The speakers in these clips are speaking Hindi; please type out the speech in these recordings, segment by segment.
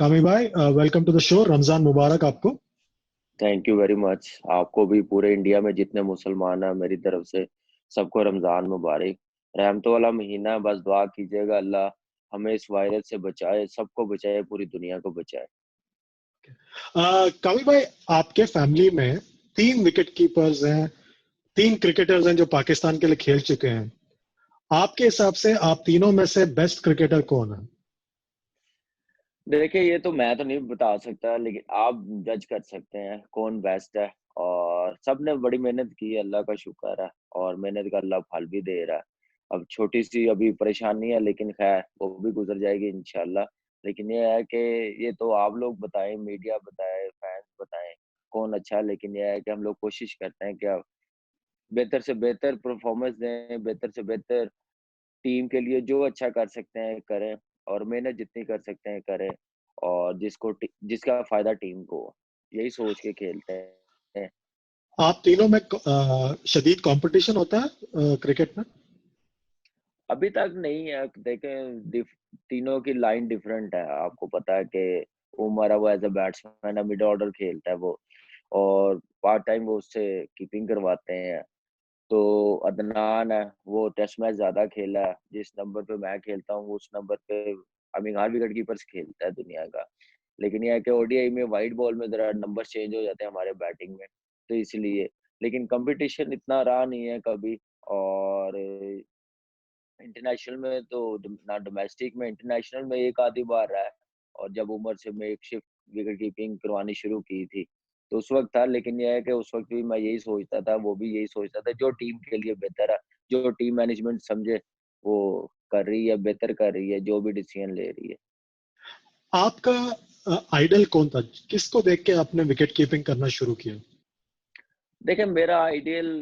कामी भाई, welcome to the show. Ramzan मुबारक आपको। Thank you very much. आपको भी, पूरे इंडिया में जितने मुसलमान हैं मेरी तरफ से सबको रमजान मुबारक। रहमतों वाला महीना है, बस दुआ कीजिएगा अल्लाह हमें इस वायरस से बचाए, सबको बचाए, पूरी दुनिया को बचाए। कामी भाई, आपके फैमिली में तीन विकेट कीपर्स हैं, तीन क्रिकेटर्स हैं जो पाकिस्तान के लिए खेल चुके हैं। आपके हिसाब से आप तीनों में से बेस्ट क्रिकेटर कौन है? देखिए, ये तो मैं तो नहीं बता सकता, लेकिन आप जज कर सकते हैं कौन बेस्ट है। और सबने बड़ी मेहनत की है, अल्लाह का शुक्र है, और मेहनत का अल्लाह फल भी दे रहा है। अब छोटी सी अभी परेशानी है, लेकिन खैर वो भी गुजर जाएगी इंशाल्लाह। लेकिन ये है कि ये तो आप लोग बताएं, मीडिया बताए, फैंस बताएं कौन अच्छा है। लेकिन ये है कि हम लोग कोशिश करते हैं कि आप बेहतर से बेहतर परफॉर्मेंस दें, बेहतर से बेहतर टीम के लिए जो अच्छा कर सकते हैं करें, और मेहनत जितनी कर सकते हैं करें, और जिसका फायदा टीम को हो, यही सोच के खेलते हैं। आप तीनों में शदीद कंपटीशन होता है क्रिकेट में? अभी तक नहीं है, देखें तीनों की लाइन डिफरेंट है। आपको पता है कि उमर है, वो एज ए बैट्समैन है, मिड ऑर्डर खेलता है वो, और पार्ट टाइम वो उससे कीपिंग करवाते हैं। तो अदनान है, वो टेस्ट मैच ज्यादा खेला है। जिस नंबर पे मैं खेलता हूँ उस नंबर पे I mean her wicket keeper खेलता है दुनिया का। लेकिन यह है कि ओडीआई में वाइट बॉल में जरा नंबर चेंज हो जाते हैं हमारे बैटिंग में, तो इसलिए। लेकिन कंपटीशन इतना रहा नहीं है कभी। और इंटरनेशनल में तो ना, डोमेस्टिक में, इंटरनेशनल में एक आधी बार रहा है। और जब उमर से मेक शिफ्ट विकेट कीपिंग करवानी शुरू की थी तो उस वक्त था। लेकिन यह है कि उस वक्त भी मैं यही सोचता था, वो भी यही सोचता था, जो टीम के लिए बेहतर है, जो टीम मैनेजमेंट समझे वो कर रही है, बेहतर कर रही है, जो भी डिसीजन ले रही है। आपका आइडल कौन था? किसको देख के आपने विकेट कीपिंग करना शुरू किया? देखिए, मेरा आइडियल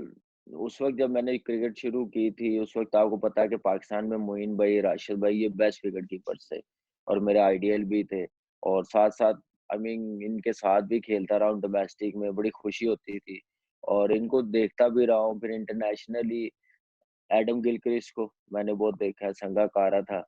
उस वक्त जब मैंने क्रिकेट शुरू की थी, उस वक्त आपको पता है कि पाकिस्तान में मोइन भाई, राशिद भाई, ये बेस्ट विकेट कीपर्स थे और मेरे आइडियल भी थे। और साथ साथ आई मीन इनके साथ भी खेलता रहा हूँ, डोमेस्टिक में बड़ी खुशी होती थी। और इनको देखता भी रहा हूँ। फिर इंटरनेशनली एडम गिलक्रिस्ट को मैंने बहुत देखा है, संगाकारा था,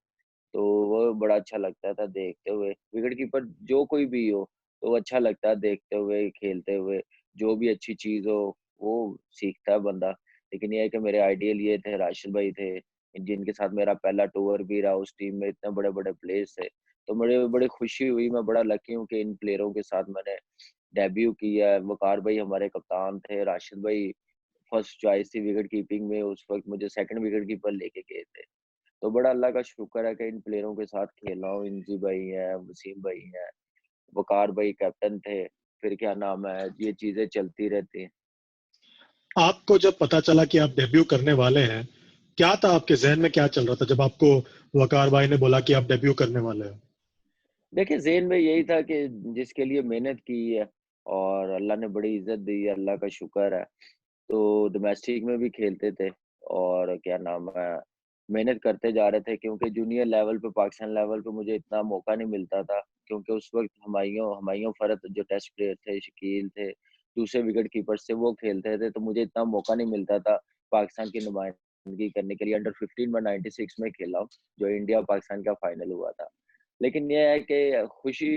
तो वो बड़ा अच्छा लगता था देखते हुए। विकेट कीपर जो कोई भी हो तो वो अच्छा लगता है देखते हुए, खेलते हुए। जो भी अच्छी चीज हो वो सीखता है बंदा। लेकिन ये है कि मेरे आइडियल ये थे, राशिद भाई थे, जिनके साथ मेरा पहला टूर भी रहा। उस टीम में इतने बड़े बड़े प्लेयर्स थे, तो मुझे बड़ी खुशी हुई। मैं बड़ा लकी हूँ कि इन प्लेयरों के साथ मैंने डेब्यू किया है। वकार भाई हमारे कप्तान थे, राशिद भाई फर्स्ट चॉइस थी विकेट कीपिंग में, उस वक्त मुझे सेकंड विकेट कीपर लेके गए थे। तो बड़ा अल्लाह का शुक्र है कि इन प्लेयरों के साथ खेला हूँ। इंजी भाई हैं, वसीम भाई हैं, वकार भाई कैप्टन थे। फिर क्या नाम है, ये चीजें चलती रहती हैं। आपको जब पता चला कि आप डेब्यू करने वाले हैं, क्या था आपके जहन में, क्या चल रहा था जब आपको वकार भाई ने बोला कि आप डेब्यू करने वाले हैं? देखिए, ज़हन में यही था कि जिसके लिए मेहनत की है और अल्लाह ने बड़ी इज्जत दी है, अल्लाह का शुक्र है। तो डोमेस्टिक में भी खेलते थे, और क्या नाम है, मेहनत करते जा रहे थे, क्योंकि जूनियर लेवल पे, पाकिस्तान लेवल पे मुझे इतना मौका नहीं मिलता था। क्योंकि उस वक्त हमायूं हमायूं फरत जो टेस्ट प्लेयर थे, शकील थे, दूसरे विकेट कीपर्स थे, वो खेलते थे, तो मुझे इतना मौका नहीं मिलता था पाकिस्तान की नुमाइंदगी करने के लिए। अंडर 15 में 96 में खेला हूँ, जो इंडिया पाकिस्तान का फाइनल हुआ था। लेकिन ये है कि खुशी,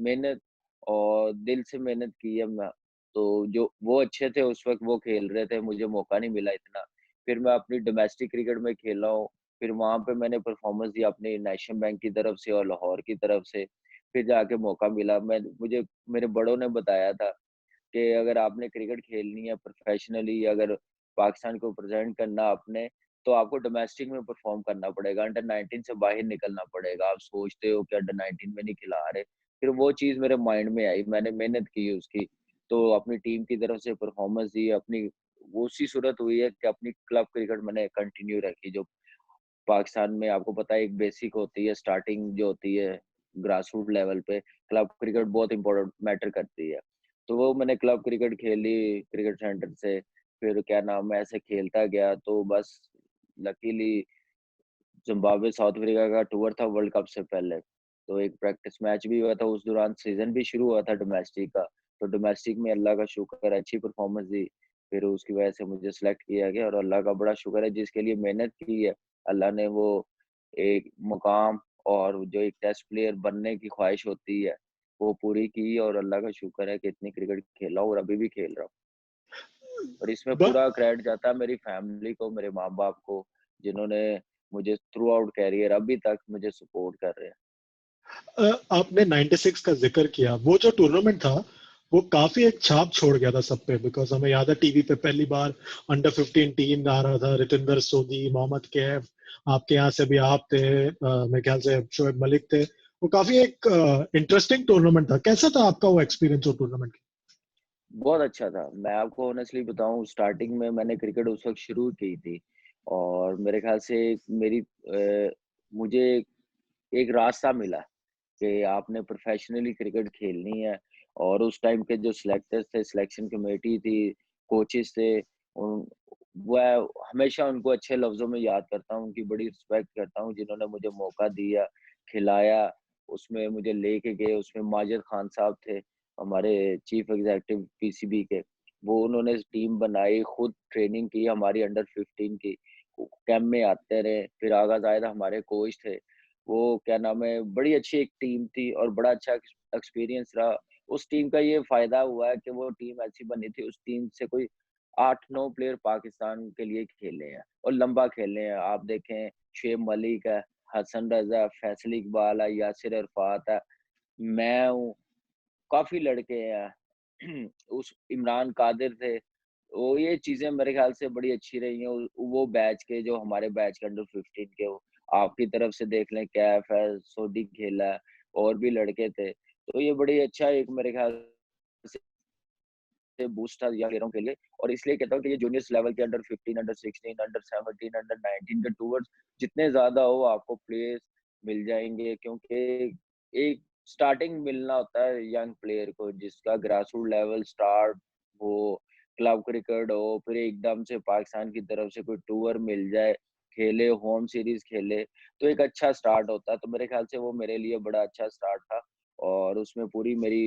मेहनत और दिल से मेहनत की है मैं। तो जो वो अच्छे थे उस वक़्त, वो खेल रहे थे, मुझे मौका नहीं मिला इतना। फिर मैं अपनी डोमेस्टिक क्रिकेट में खेला हूँ, फिर वहाँ पे मैंने परफ़ॉर्मेंस दी अपनी नेशनल बैंक की तरफ से और लाहौर की तरफ से। फिर जाके मौका मिला। मुझे मेरे बड़ों ने बताया था कि अगर आपने क्रिकेट खेलनी है प्रोफेशनली, अगर पाकिस्तान को रिप्रेजेंट करना आपने, तो आपको डोमेस्टिक में परफॉर्म करना पड़ेगा, अंडर 19 से बाहर निकलना पड़ेगा। आप सोचते हो कि अंडर 19 में नहीं खिला रहे। फिर वो चीज़ मेरे माइंड में आई, मैंने मेहनत की उसकी, तो अपनी टीम की तरफ से परफॉर्मेंस दी अपनी। वो उसी सूरत हुई है कि अपनी क्लब क्रिकेट मैंने कंटिन्यू रखी। जो पाकिस्तान में आपको पता है एक बेसिक होती है, स्टार्टिंग जो होती है ग्रास रूट लेवल पे, क्लब क्रिकेट बहुत इंपॉर्टेंट मैटर करती है। तो वो मैंने क्लब क्रिकेट खेली क्रिकेट सेंटर से। फिर क्या नाम है, ऐसे खेलता गया, तो बस लकीली जिम्बाब्वे साउथ अफ्रीका का टूर था वर्ल्ड कप से पहले, तो एक प्रैक्टिस मैच भी हुआ था, उस दौरान सीजन भी शुरू हुआ था डोमेस्टिक का। तो डोमेस्टिक में अल्लाह का शुक्र है अच्छी परफॉर्मेंस दी। फिर उसकी वजह से मुझे सिलेक्ट किया गया, और अल्लाह का बड़ा शुक्र है, जिसके लिए मेहनत की है अल्लाह ने वो एक मुकाम और जो एक टेस्ट प्लेयर बनने की ख्वाहिश होती है, वो पूरी की और अल्लाह का शुक्र है कि इतनी क्रिकेट खेला हूँ और अभी भी खेल रहा हूँ। और इसमें ब पूरा क्रेडिट जाता है मेरी फैमिली को, मेरे माँ-बाप को, जिन्होंने मुझे थ्रू आउट करियर अभी तक मुझे सपोर्ट कर रहे हैं। आपने 96 का जिक्र किया, वो जो टूर्नामेंट था वो काफी एक छाप छोड़ गया था सब पे, बिकॉज हमें याद है टीवी पे पहली बार अंडर 15 टीम आ रहा था, रितिंदर सोधी, मोहम्मद कैफ, आपके यहाँ से भी आप थे, मेरे ख्याल से शोएब मलिक थे। वो काफी एक इंटरेस्टिंग टूर्नामेंट था। कैसा था आपका वो एक्सपीरियंस वो टूर्नामेंट? बहुत अच्छा था। मैं आपको ऑनेस्टली बताऊँ, स्टार्टिंग में मैंने क्रिकेट उस वक़्त शुरू की थी और मेरे ख़्याल से मुझे एक रास्ता मिला कि आपने प्रोफ़ेशनली क्रिकेट खेलनी है और उस टाइम के जो सिलेक्टर्स थे, सिलेक्शन कमेटी थी, कोचेज़ थे, उन मैं हमेशा उनको अच्छे लफ्ज़ों में याद करता हूँ, उनकी बड़ी रिस्पेक्ट करता हूँ, जिन्होंने मुझे मौका दिया, खिलाया, उसमें मुझे लेके गए, उसमें माजिद खान साहब थे, हमारे चीफ एग्ज़ीक्युटिव पीसीबी के। वो उन्होंने टीम बनाई, खुद ट्रेनिंग की हमारी अंडर 15 की, कैंप में आते रहे, फिर आगा ज़ाहिद हमारे कोच थे। वो क्या नाम है, बड़ी अच्छी एक टीम थी और बड़ा अच्छा एक्सपीरियंस रहा। उस टीम का ये फ़ायदा हुआ है कि वो टीम ऐसी बनी थी, उस टीम से कोई 8-9 प्लेयर पाकिस्तान के लिए खेले हैं और लंबा खेले हैं। आप देखें, शुएब मलिक है, हसन रज़ा, फैसल इकबाल है, यासिर अरफ़ात है, मैं हूँ, काफ़ी लड़के हैं। उस इमरान कादिर थे। वो ये चीज़ें मेरे ख़्याल से बड़ी अच्छी रही हैं। वो बैच के जो हमारे बैच के अंडर 15 के हो, आपकी तरफ से देख लें कैफ है, सोडी खेला है और भी लड़के थे। तो ये बड़ी अच्छा एक मेरे ख़्याल से बूस्ट था यंग प्लेयरों के लिए और इसलिए कहता हूँ कि ये जूनियर्स लेवल के अंडर 15, अंडर 16, अंडर 17, अंडर 19 के टूवर्ड्स जितने ज़्यादा हो आपको प्लेयर्स मिल जाएँगे क्योंकि एक स्टार्टिंग मिलना होता है यंग प्लेयर को जिसका ग्रासरूट लेवल स्टार्ट हो, क्लब क्रिकेट हो, फिर एकदम से पाकिस्तान की तरफ से कोई टूर मिल जाए, खेले, होम सीरीज़ खेले, तो एक अच्छा स्टार्ट होता है। तो मेरे ख्याल से वो मेरे लिए बड़ा अच्छा स्टार्ट था और उसमें पूरी मेरी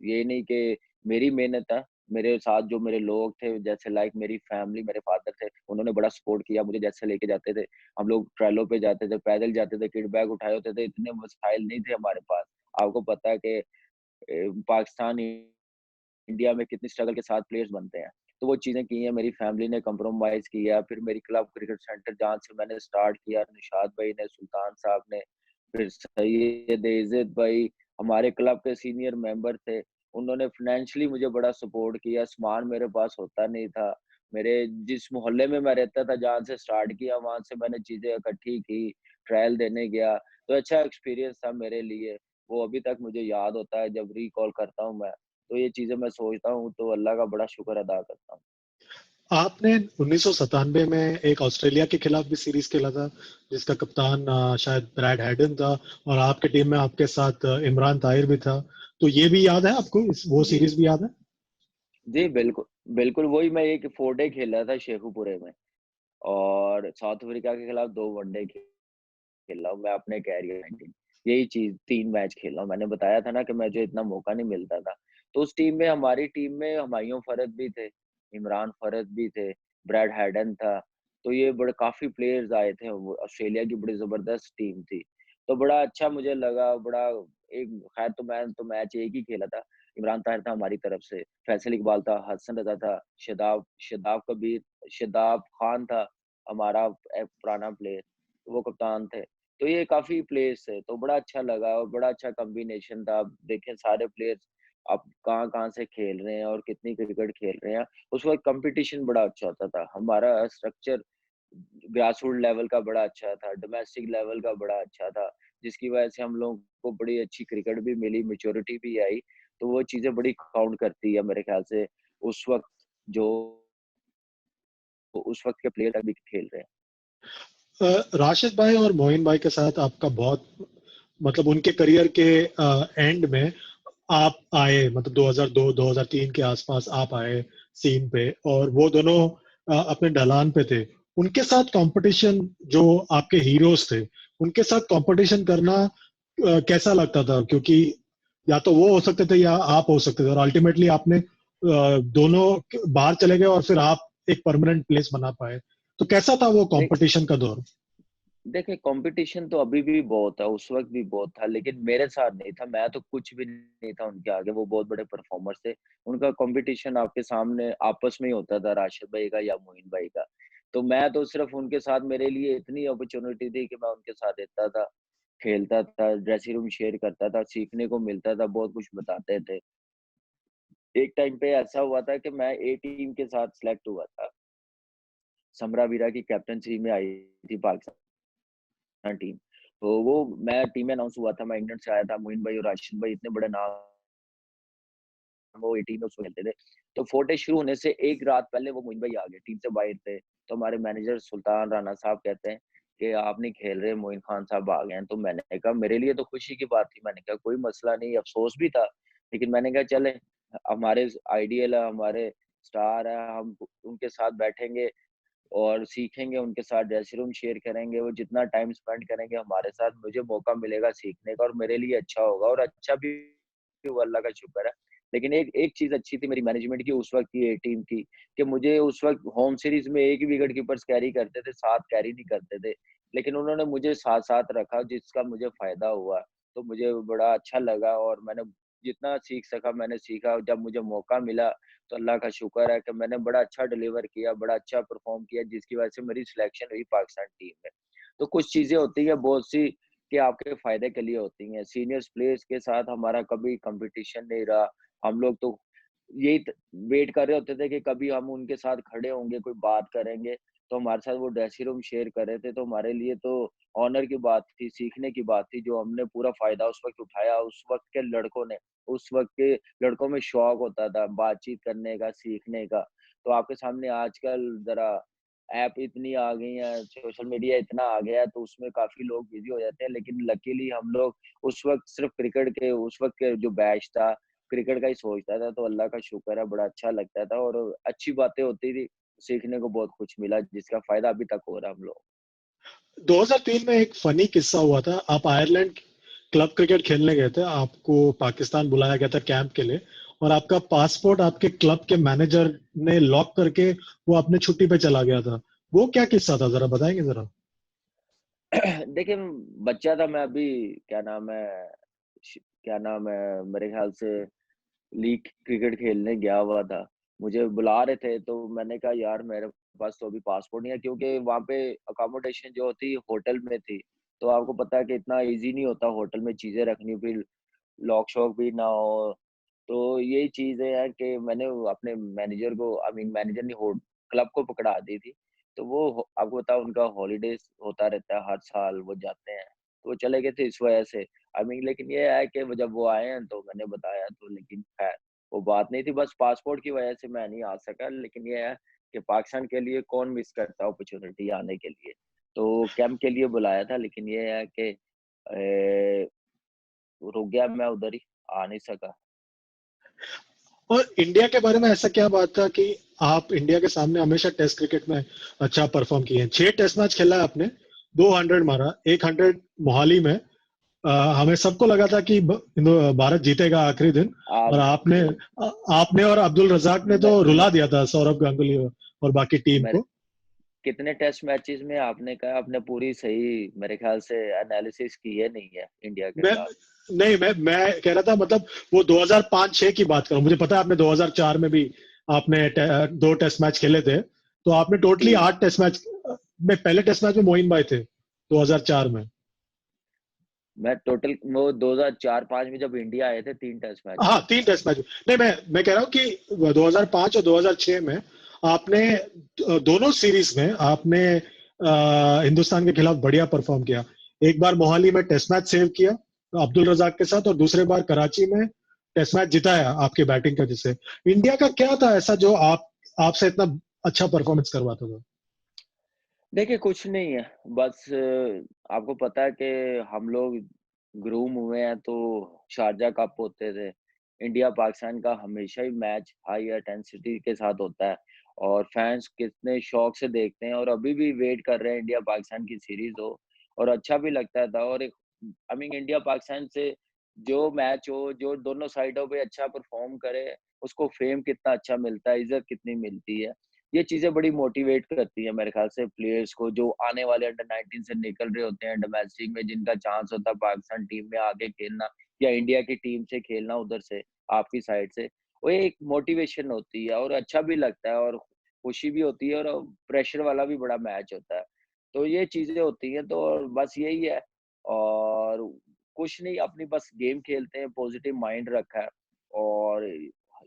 ये नहीं कि मेरी मेहनत है, मेरे साथ जो मेरे लोग थे जैसे लाइक मेरी फैमिली, मेरे फादर थे, उन्होंने बड़ा सपोर्ट किया मुझे जैसे लेके जाते थे। हम लोग ट्रेलों पे जाते थे, पैदल जाते थे, किट बैग उठाए होते थे, इतने वसाइल नहीं थे हमारे पास। आपको पता है कि पाकिस्तान, इंडिया में कितनी स्ट्रगल के साथ प्लेयर्स बनते हैं। तो वो चीज़ें की हैं, मेरी फैमिली ने कॉम्प्रोमाइज़ किया, फिर मेरी क्लब क्रिकेट सेंटर जहाँ से मैंने स्टार्ट किया, निशात भाई ने, सुल्तान साहब ने, फिर सैयद इज़्ज़त भाई, हमारे क्लब के सीनियर मेंबर थे, उन्होंने फाइनेंशियली मुझे बड़ा सपोर्ट किया, सामान मेरे पास होता नहीं था। मेरे जिस मोहल्ले में मैं रहता था, जहाँ से स्टार्ट किया, वहाँ से मैंने चीज़ें इकट्ठी की, ट्रायल देने गया, तो अच्छा एक्सपीरियंस था मेरे लिए। वो अभी तक मुझे याद होता है जब रिकॉल करता हूँ मैं। तो ये चीज़ें मैं सोचता हूँ तो अल्लाह का बड़ा शुक्र अदा करता हूँ। आपने 1997 में एक ऑस्ट्रेलिया के खिलाफ भी सीरीज खेला था, जिसका कप्तान शायद ब्रैड हैडन था, और आपके टीम में आपके साथ इमरान ताहिर भी था। तो ये भी याद है आपको? वो जी। सीरीज भी याद है? जी, बिल्कुल। बिल्कुल, वही मैं एक 4 डे खेला था शेखुपुरे में और साउथ अफ्रीका के खिलाफ 2 वनडे खेला हूँ मैं अपने करियर में। यही चीज़ 3 मैच खेला हूँ। मैंने बताया था ना कि मुझे इतना मौका नहीं मिलता था। तो उस टीम में हमारी टीम में हुमायूं फ़रद भी थे, इमरान फ़रद भी थे, ब्रैड हैडन था। तो ये बड़े काफ़ी प्लेयर्स आए थे। वो ऑस्ट्रेलिया की बड़ी ज़बरदस्त टीम थी। तो बड़ा अच्छा मुझे लगा, बड़ा एक ख़ैर तो मैं तो मैच एक ही खेला था। इमरान ताहिर था हमारी तरफ से, फैसल इकबाल था, हसन रज़ा था, शादाब कबीर, शादाब खान था हमारा पुराना प्लेयर, वो कप्तान थे। तो ये काफ़ी प्लेयर्स थे, तो बड़ा अच्छा लगा और बड़ा अच्छा कॉम्बिनेशन था। आप देखें सारे प्लेयर्स अब कहाँ-कहाँ से खेल रहे हैं और कितनी क्रिकेट खेल रहे हैं। उस वक़्त कॉम्पिटिशन बड़ा अच्छा होता था। हमारा स्ट्रक्चर ग्रासरूट लेवल का बड़ा अच्छा था, डोमेस्टिक लेवल का बड़ा अच्छा था, जिसकी वजह से हम लोगों को बड़ी अच्छी क्रिकेट भी मिली, मैच्योरिटी भी आई। तो वो चीज़ें बड़ी काउंट करती है मेरे ख़्याल से उस वक़्त जो उस वक़्त के प्लेयर अभी खेल रहे हैं। राशिद भाई और मोइन भाई के साथ आपका बहुत, मतलब उनके करियर के एंड में आप आए, मतलब 2002 2003 के आसपास आप आए सीन पे, और वो दोनों अपने ढलान पे थे। उनके साथ कंपटीशन, जो आपके हीरोज थे, उनके साथ कंपटीशन करना कैसा लगता था? क्योंकि या तो वो हो सकते थे या आप हो सकते थे, और अल्टीमेटली आपने दोनों बाहर चले गए और फिर आप एक परमानेंट प्लेस बना पाए। तो कैसा था वो देख कंपटीशन का दौर? देखिए, कॉम्पिटिशन तो अभी भी बहुत है, उस वक़्त भी बहुत था, लेकिन मेरे साथ नहीं था, मैं तो कुछ भी नहीं था उनके आगे, वो बहुत बड़े परफ़ॉर्मर्स थे। उनका कॉम्पिटिशन आपके सामने आपस में ही होता था, राशिद भाई का या मोइन भाई का। तो मैं तो सिर्फ़ उनके साथ, मेरे लिए इतनी अपॉर्च्युनिटी थी कि मैं उनके साथ रहता था, खेलता था, ड्रेसिंग रूम शेयर करता था, सीखने को मिलता था, बहुत कुछ बताते थे। एक टाइम पे ऐसा हुआ था कि मैं ए टीम के साथ सेलेक्ट हुआ था, समरा वीरा की कैप्टेंसी में आई थी पाकिस्तान टीम। तो वो मैं टीम में अनाउंस हुआ था, मैं इंग्लैंड से आया था, मोइन भाई और राशिद भाई इतने बड़े नाम, वो 18 में उसमें खेलते थे। तो 4 डे शुरू होने से 1 रात पहले वो मोइन भाई आ गए, टीम से बाहर थे। तो हमारे मैनेजर सुल्तान राणा साहब कहते हैं कि आप नहीं खेल रहे, मोइन खान साहब आ गए हैं। तो मैंने कहा मेरे लिए तो खुशी की बात थी, मैंने कहा कोई मसला नहीं, अफ़सोस भी था। लेकिन मैंने कहा चलें, हमारे आइडियल है, हमारे स्टार हैं, हम उनके साथ बैठेंगे और सीखेंगे, उनके साथ ड्रेसिंग रूम शेयर करेंगे, वो जितना टाइम स्पेंड करेंगे हमारे साथ, मुझे मौका मिलेगा सीखने का और मेरे लिए अच्छा होगा और अच्छा भी हुआ, अल्लाह का शुक्र है। लेकिन एक एक चीज़ अच्छी थी मेरी मैनेजमेंट की उस वक़्त की ए टीम की, कि मुझे उस वक़्त होम सीरीज़ में 1 ही विकेट कीपर्स कैरी करते थे, 7 कैरी नहीं करते थे। लेकिन उन्होंने मुझे साथ-साथ रखा जिसका मुझे फ़ायदा हुआ, तो मुझे बड़ा अच्छा लगा और मैंने जितना सीख सका मैंने सीखा। जब मुझे मौका मिला तो अल्लाह का शुक्र है कि मैंने बड़ा अच्छा डिलीवर किया, बड़ा अच्छा परफ़ॉर्म किया जिसकी वज़ह से मेरी सिलेक्शन हुई पाकिस्तान टीम में। तो कुछ चीज़ें होती हैं बहुत सी कि आपके फ़ायदे के लिए होती हैं। सीनियर्स प्लेयर्स के साथ हमारा कभी कॉम्पिटिशन नहीं रहा। हम लोग तो यही त वेट कर रहे होते थे कि कभी हम उनके साथ खड़े होंगे, कोई बात करेंगे, तो हमारे साथ वो ड्रेसिंग रूम शेयर कर रहे थे, तो हमारे लिए तो ऑनर की बात थी, सीखने की बात थी, जो हमने पूरा फ़ायदा उस वक़्त उठाया, उस वक़्त के लड़कों ने। उस वक़्त के लड़कों में शौक होता था बातचीत करने का, सीखने का। तो आपके सामने आजकल ज़रा ऐप इतनी आ गई हैं, सोशल मीडिया इतना आ गया है, तो उसमें काफ़ी लोग बिज़ी हो जाते हैं। लेकिन लकीली हम लोग उस वक़्त सिर्फ़ क्रिकेट के उस वक़्त के जो बैच था, क्रिकेट का ही सोचता था, तो अल्लाह का शुक्र है, बड़ा अच्छा लगता था और अच्छी बातें होती थी, सीखने को बहुत कुछ मिला, जिसका फ़ायदा अभी तक हो रहा है हम लोग। 2003 में एक फनी किस्सा हुआ था। आप आयरलैंड क्लब क्रिकेट खेलने गए थे। आपको पाकिस्तान बुलाया गया था कैंप के लिए और आपका पासपोर्ट आपके क्लब के मैनेजर ने लॉक करके वो अपने छुट्टी पे चला गया था। वो क्या किस्सा था? ज़रा बताएँगे ज़रा? देखिए, बच्चा था मैं अभी, क्या नाम है क्या नाम है, मेरे ख़्याल से लीग क्रिकेट खेलने गया हुआ था। मुझे बुला रहे थे तो मैंने कहा यार मेरे पास तो अभी पासपोर्ट नहीं है, क्योंकि वहाँ पे अकोमोडेशन जो होती होटल में थी। तो आपको पता है कि इतना ईज़ी नहीं होता होटल में चीज़ें रखनी, फिर लॉक-शॉक भी ना हो। तो यही चीज़ें हैं कि मैंने वो अपने मैनेजर को, आई मीन मैनेजर ने हो क्लब को पकड़ा दी थी। तो वो आपको पता है उनका हॉलिडेज़ होता रहता है, हर साल वो जाते हैं। तो वो चले गए थे इस वजह से। आई मीन लेकिन ये है कि वो जब वो आए हैं तो मैंने बताया, तो लेकिन ख़ैर वो बात नहीं थी, बस पासपोर्ट की वजह से मैं नहीं आ सका। लेकिन ये है कि पाकिस्तान के लिए कौन मिस करता है अपॉर्च्युनिटी आने के लिए। तो कैंप के लिए बुलाया था, लेकिन ये है कि रुक गया मैं उधर ही, आ नहीं सका। और इंडिया के बारे में ऐसा क्या बात था कि आप इंडिया के सामने हमेशा टेस्ट क्रिकेट में अच्छा परफॉर्म किए हैं? 6 टेस्ट मैच खेला है आपने, 200 मारा, 100 मोहाली में। हमें सबको लगा था कि भारत जीतेगा आखिरी दिन और आप आपने और अब्दुल रज़ाक ने मैं तो मैं रुला दिया था सौरभ गांगुली और बाकी टीम मेरे को। कितने टेस्ट मैचेस में आपने कहा, आपने पूरी सही मेरे ख्याल से एनालिसिस की है नहीं है इंडिया के मैं खिलाफ। नहीं मैं कह रहा था मतलब वो 2005-6 की बात करूं। मुझे पता है आपने 2004 में भी आपने 2 टेस्ट मैच खेले थे। तो आपने टोटली जी, 8 टेस्ट मैच में, पहले टेस्ट मैच में मोइन भाई थे 2004 में। मैं टोटल वो 2004-5 में जब इंडिया आए थे 3 टेस्ट मैच हाँ, में। 3 टेस्ट मैच। नहीं, मैं कह रहा हूँ कि 2005 और 2006 में आपने दोनों सीरीज में आपने हिंदुस्तान के खिलाफ बढ़िया परफॉर्म किया। एक बार मोहाली में टेस्ट मैच सेव किया अब्दुल रजाक के साथ और दूसरे बार कराची में टेस्ट मैच जिताया आपकी बैटिंग की वजह से। इंडिया का क्या था ऐसा जो आप आपसे इतना अच्छा परफॉर्मेंस करवाता था? देखिए कुछ नहीं है, बस आपको पता है कि हम लोग ग्रूम हुए हैं तो शारजा कप होते थे। इंडिया पाकिस्तान का हमेशा ही मैच हाई इंटेंसिटी के साथ होता है और फैन्स कितने शौक से देखते हैं और अभी भी वेट कर रहे हैं इंडिया पाकिस्तान की सीरीज़ हो और अच्छा भी लगता था। और एक आई मीन इंडिया पाकिस्तान से जो मैच हो, जो दोनों साइडों पे अच्छा परफ़ॉर्म करे, उसको फ़ेम कितना अच्छा मिलता है, इज़्ज़त कितनी मिलती है। ये चीज़ें बड़ी मोटिवेट करती हैं मेरे ख़्याल से प्लेयर्स को, जो आने वाले अंडर 19 से निकल रहे होते हैं डोमेस्टिक में, जिनका चांस होता है पाकिस्तान टीम में आगे खेलना या इंडिया की टीम से खेलना उधर से, आपकी साइड से। वो एक मोटिवेशन होती है और अच्छा भी लगता है और खुशी भी होती है और प्रेशर वाला भी बड़ा मैच होता है। तो ये चीज़ें होती हैं तो और बस यही है और कुछ नहीं, अपनी बस गेम खेलते हैं, पॉज़िटिव माइंड रखा है और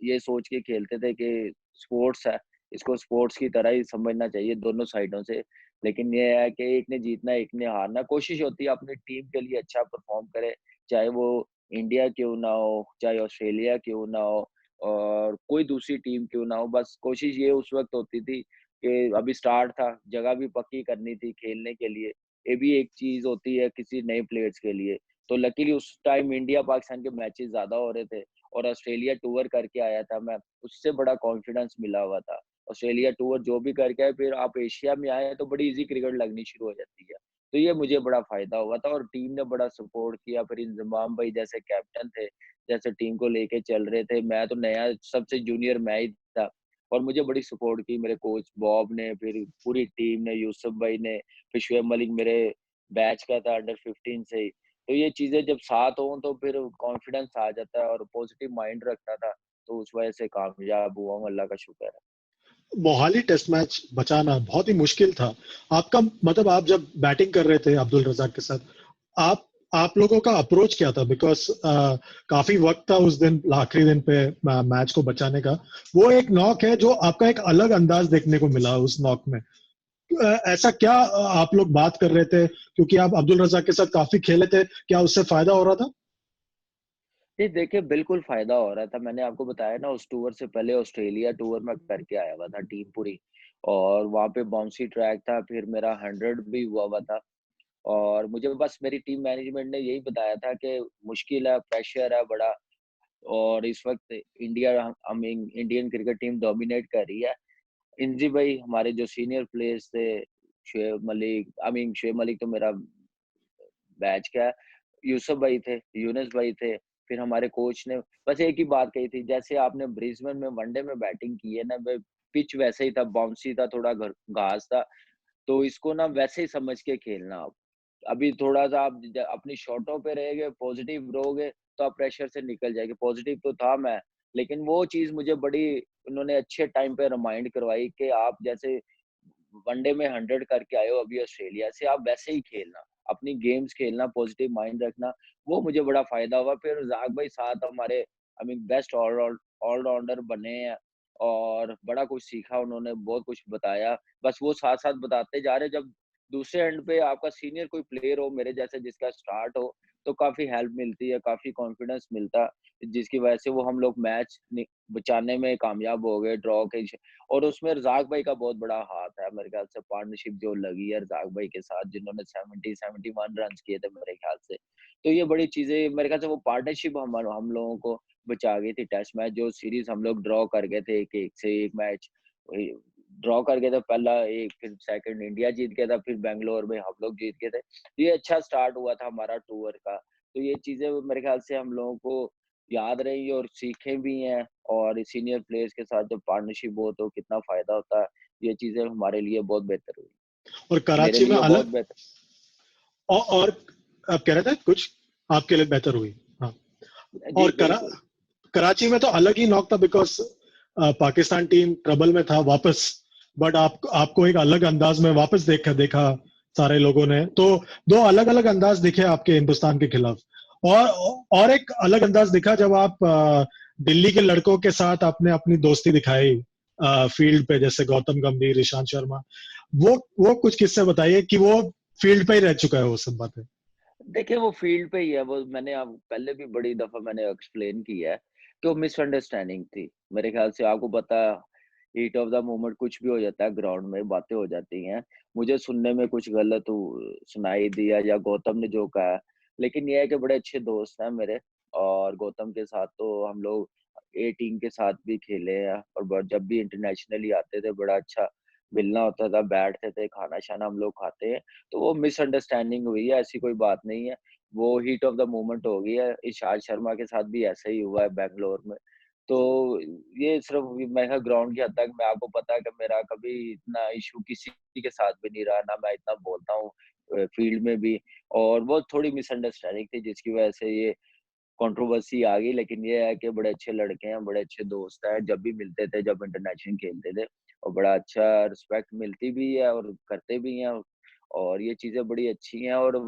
ये सोच के खेलते थे कि स्पोर्ट्स है, इसको स्पोर्ट्स की तरह ही समझना चाहिए दोनों साइडों से। लेकिन ये है कि एक ने जीतना, एक ने हारना। कोशिश होती है अपनी टीम के लिए अच्छा परफ़ॉर्म करे, चाहे वो इंडिया क्यों ना हो, चाहे ऑस्ट्रेलिया क्यों ना हो और कोई दूसरी टीम क्यों ना हो। बस कोशिश ये उस वक़्त होती थी कि अभी स्टार्ट था, जगह भी पक्की करनी थी खेलने के लिए। ये भी एक चीज़ होती है किसी नए प्लेयर्स के लिए। तो लकीली उस टाइम इंडिया-पाकिस्तान के मैचेज़ ज़्यादा हो रहे थे और ऑस्ट्रेलिया टूर करके आया था मैं, उससे बड़ा कॉन्फिडेंस मिला हुआ था। ऑस्ट्रेलिया टूर जो भी करके आए, फिर आप एशिया में आए तो बड़ी ईज़ी क्रिकेट लगनी शुरू हो जाती है। तो ये मुझे बड़ा फ़ायदा हुआ था और टीम ने बड़ा सपोर्ट किया। फिर इंज़माम भाई जैसे कैप्टन थे, जैसे टीम को लेके चल रहे थे। मैं तो नया सबसे जूनियर मैं ही था और मुझे बड़ी सपोर्ट की मेरे कोच बॉब ने, फिर पूरी टीम ने, यूसुफ भाई ने, फिर शुएब मलिक मेरे बैच का था अंडर 15 से ही। तो ये चीज़ें जब साथ हों तो फिर कॉन्फिडेंस आ जाता है और पॉजिटिव माइंड रखता था, तो उस वजह से कामयाब हुआ हूँ, अल्लाह का शुक्र है। मोहाली टेस्ट मैच बचाना बहुत ही मुश्किल था। आपका मतलब आप जब बैटिंग कर रहे थे अब्दुल रज़ाक के साथ, आप आप लोगों का अप्रोच क्या था? बिकॉज़ काफ़ी वक़्त था उस दिन आखिरी दिन पे मैच को बचाने का। वो एक नॉक है जो आपका एक अलग अंदाज़ देखने को मिला उस नॉक में। ऐसा क्या आप लोग बात कर रहे थे? क्योंकि आप अब्दुल रज़ाक के साथ काफ़ी खेले थे, क्या उससे फ़ायदा हो रहा था? जी, देखिए बिल्कुल फ़ायदा हो रहा था। मैंने आपको बताया ना उस टूर से पहले ऑस्ट्रेलिया टूर मैं करके आया हुआ था टीम पूरी और वहाँ पे बाउंसी ट्रैक था, फिर मेरा 100 भी हुआ हुआ था और मुझे बस मेरी टीम मैनेजमेंट ने यही बताया था कि मुश्किल है, प्रेशर है बड़ा और इस वक़्त India I mean Indian cricket team dominate कर रही है। इंजी भाई हमारे जो सीनियर प्लेयर्स थे, शुएब मलिक आई मीन शुएब मलिक तो मेरा बैच का यूसुफ भाई थे, यूनुस भाई थे, फिर हमारे कोच ने बस एक ही बात कही थी, जैसे आपने ब्रिस्बेन में वनडे में बैटिंग की है ना, ब पिच वैसे ही था, बाउंसी था, थोड़ा घ घास था, तो इसको ना वैसे ही समझ के खेलना आप। अभी थोड़ा-सा आप ज अपनी शॉटों पे रहेंगे, पॉज़िटिव रहोगे, तो आप प्रेशर से निकल जाएँगे। पॉज़िटिव तो था मैं, लेकिन वो चीज़ मुझे बड़ी उन्होंने अच्छे टाइम पे रिमाइंड करवाई कि आप जैसे वनडे में 100 करके आए हो अभी ऑस्ट्रेलिया से, आप वैसे ही खेलना। अपनी गेम्स खेलना, पॉजिटिव माइंड रखना, वो मुझे बड़ा फ़ायदा हुआ। फिर ज़ाक भाई साथ हमारे आई मीन बेस्ट ऑलराउंडर बने हैं और बड़ा कुछ सीखा उन्होंने, बहुत कुछ बताया। बस वो साथ-साथ बताते जा रहे हैं, जब दूसरे एंड पे आपका सीनियर कोई प्लेयर हो मेरे जैसे जिसका स्टार्ट हो, तो काफ़ी हेल्प मिलती है, काफ़ी कॉन्फिडेंस मिलता, जिसकी वजह से वो हम लोग मैच बचाने में कामयाब हो गए, ड्रॉ के और उसमें रज़ाक भाई का बहुत बड़ा हाथ है मेरे ख्याल से पार्टनरशिप जो लगी है रज़ाक भाई के साथ जिन्होंने 70-71 रन्स किए थे मेरे ख्याल से। तो ये बड़ी चीज़ें मेरे ख्याल से वो पार्टनरशिप हम लोगों को बचा गई थी टेस्ट मैच जो सीरीज़ हम लोग ड्रॉ कर गए थे 1-1 से एक मैच वही ड्रॉ कर गए थे पहला 1 फिर सेकंड इंडिया जीत गया था, फिर बैंगलोर में हम लोग जीत गए थे। तो ये अच्छा स्टार्ट हुआ था हमारा टूर का। तो ये चीज़ें मेरे ख्याल से हम लोगों को याद रहेंगी और सीखे भी हैं और सीनियर प्लेयर्स के साथ जब पार्टनरशिप हो तो कितना फ़ायदा होता है, ये चीज़ें हमारे लिए बहुत बेहतर हुई। और मेरे कराची में लिए बहुत अलग बेहतर और आप कह रहे थे कुछ आपके लिए बेहतर हुई? हाँ। जी, और बिल्कुल। कराची में तो अलग ही नॉक था बिकॉज़ पाकिस्तान टीम ट्रबल में था वापस, बट आपको एक अलग अंदाज में वापस देखा देखा सारे लोगों ने। तो 2 अलग-अलग अंदाज दिखे आपके हिंदुस्तान के खिलाफ। और एक अलग अंदाज दिखा जब आप दिल्ली के लड़कों के साथ आपने अपनी दोस्ती दिखाई फील्ड पे, जैसे गौतम गंभीर, ईशांत शर्मा। वो कुछ किस्से बताइए कि वो फील्ड पे ही रह चुका है वो सब बातें। देखिए, वो फ़ील्ड पे ही है, वो मैंने अब पहले भी बड़ी दफ़ा मैंने एक्सप्लेन किया है कि वो मिसअंडरस्टैंडिंग थी। मेरे ख़्याल से आपको पता है, हीट ऑफ़ द मोमेंट कुछ भी हो जाता है ग्राउंड में, बातें हो जाती हैं। मुझे सुनने में कुछ गलत सुनाई दिया या गौतम ने जो कहा, लेकिन ये है कि बड़े अच्छे दोस्त हैं मेरे और गौतम के साथ तो हम लोग ए टीम के साथ भी खेले हैं और जब भी इंटरनेशनली आते थे, बड़ा अच्छा मिलना होता था, बैठते थे, खाना-शाना हम लोग खाते हैं। तो वो मिसअंडरस्टैंडिंग हुई है, ऐसी कोई बात नहीं है। वो हीट ऑफ द मोमेंट हो गई है। इशांत शर्मा के साथ भी ऐसा ही हुआ है बैंगलोर में। तो ये सिर्फ़ मैं कहा ग्राउंड की हद तक मैं आपको पता है कि मेरा कभी इतना इश्यू किसी के साथ भी नहीं रहा, ना मैं इतना बोलता हूँ फील्ड में भी और वो थोड़ी मिसअंडरस्टैंडिंग थी जिसकी वज़ह से ये कंट्रोवर्सी आ गई। लेकिन ये है कि बड़े अच्छे लड़के हैं, बड़े अच्छे दोस्त हैं, जब भी मिलते थे, जब इंटरनेशनल खेलते थे और बड़ा अच्छा रिस्पेक्ट मिलती भी है और करते भी हैं और ये चीज़ें बड़ी अच्छी हैं और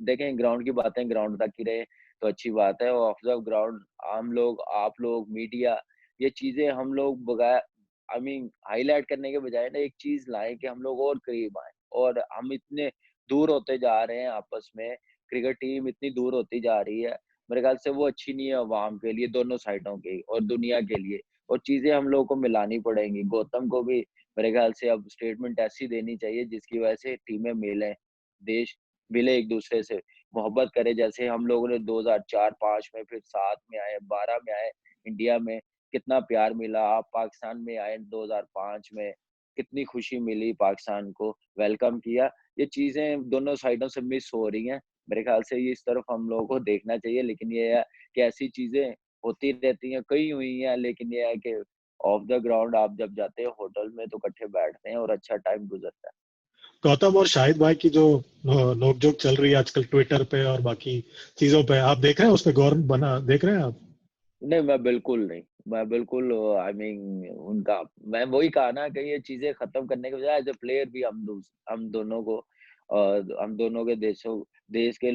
देखें ग्राउंड की बातें ग्राउंड तक ही रहे तो अच्छी बात है और ऑफ द ग्राउंड हम लोग, आप लोग, मीडिया ये चीज़ें हम लोग बगैर आई मीन हाइलाइट करने के बजाय ना एक चीज़ लाएँ कि हम लोग और करीब आएँ और हम इतने दूर होते जा रहे हैं आपस में, क्रिकेट टीम इतनी दूर होती जा रही है, मेरे ख्याल से वो अच्छी नहीं है अवाम के लिए, दोनों साइडों के और दुनिया के लिए और चीज़ें हम लोगों को मिलानी पड़ेंगी। गौतम को भी मेरे ख्याल से अब स्टेटमेंट ऐसी देनी चाहिए जिसकी वजह से टीमें मिलें, देश मिले एक-दूसरे से, मोहब्बत करें जैसे हम लोगों ने 2004-5 में फिर 7 में आए, 12 में आए, इंडिया में कितना प्यार मिला, आप पाकिस्तान में आए 2005 में, कितनी खुशी मिली पाकिस्तान को, वेलकम किया। ये चीज़ें दोनों साइडों से मिस हो रही हैं। मेरे ख्याल से ये इस तरफ हम लोगों को देखना चाहिए, लेकिन ये है कि ऐसी चीज़ें होती रहती हैं, कई हुई हैं, लेकिन ये है कि ऑफ द ग्राउंड आप जब जाते हो होटल में तो इकट्ठे बैठते हैं और अच्छा टाइम गुज़रता है। गौतम और शाहिद भाई की जो नोक-झोंक चल रही है आजकल ट्विटर पे और बाकी चीज़ों पे, आप देख रहे हैं? उस पे गौर बना देख रहे हैं आप? नहीं, मैं बिल्कुल नहीं। मैं बिल्कुल आई मीन उनका मैं वही कहा ना कि ये चीज़ें ख़त्म करने के बजाय एज़ अ प्लेयर भी हम दोनों को हम दोनों के देश के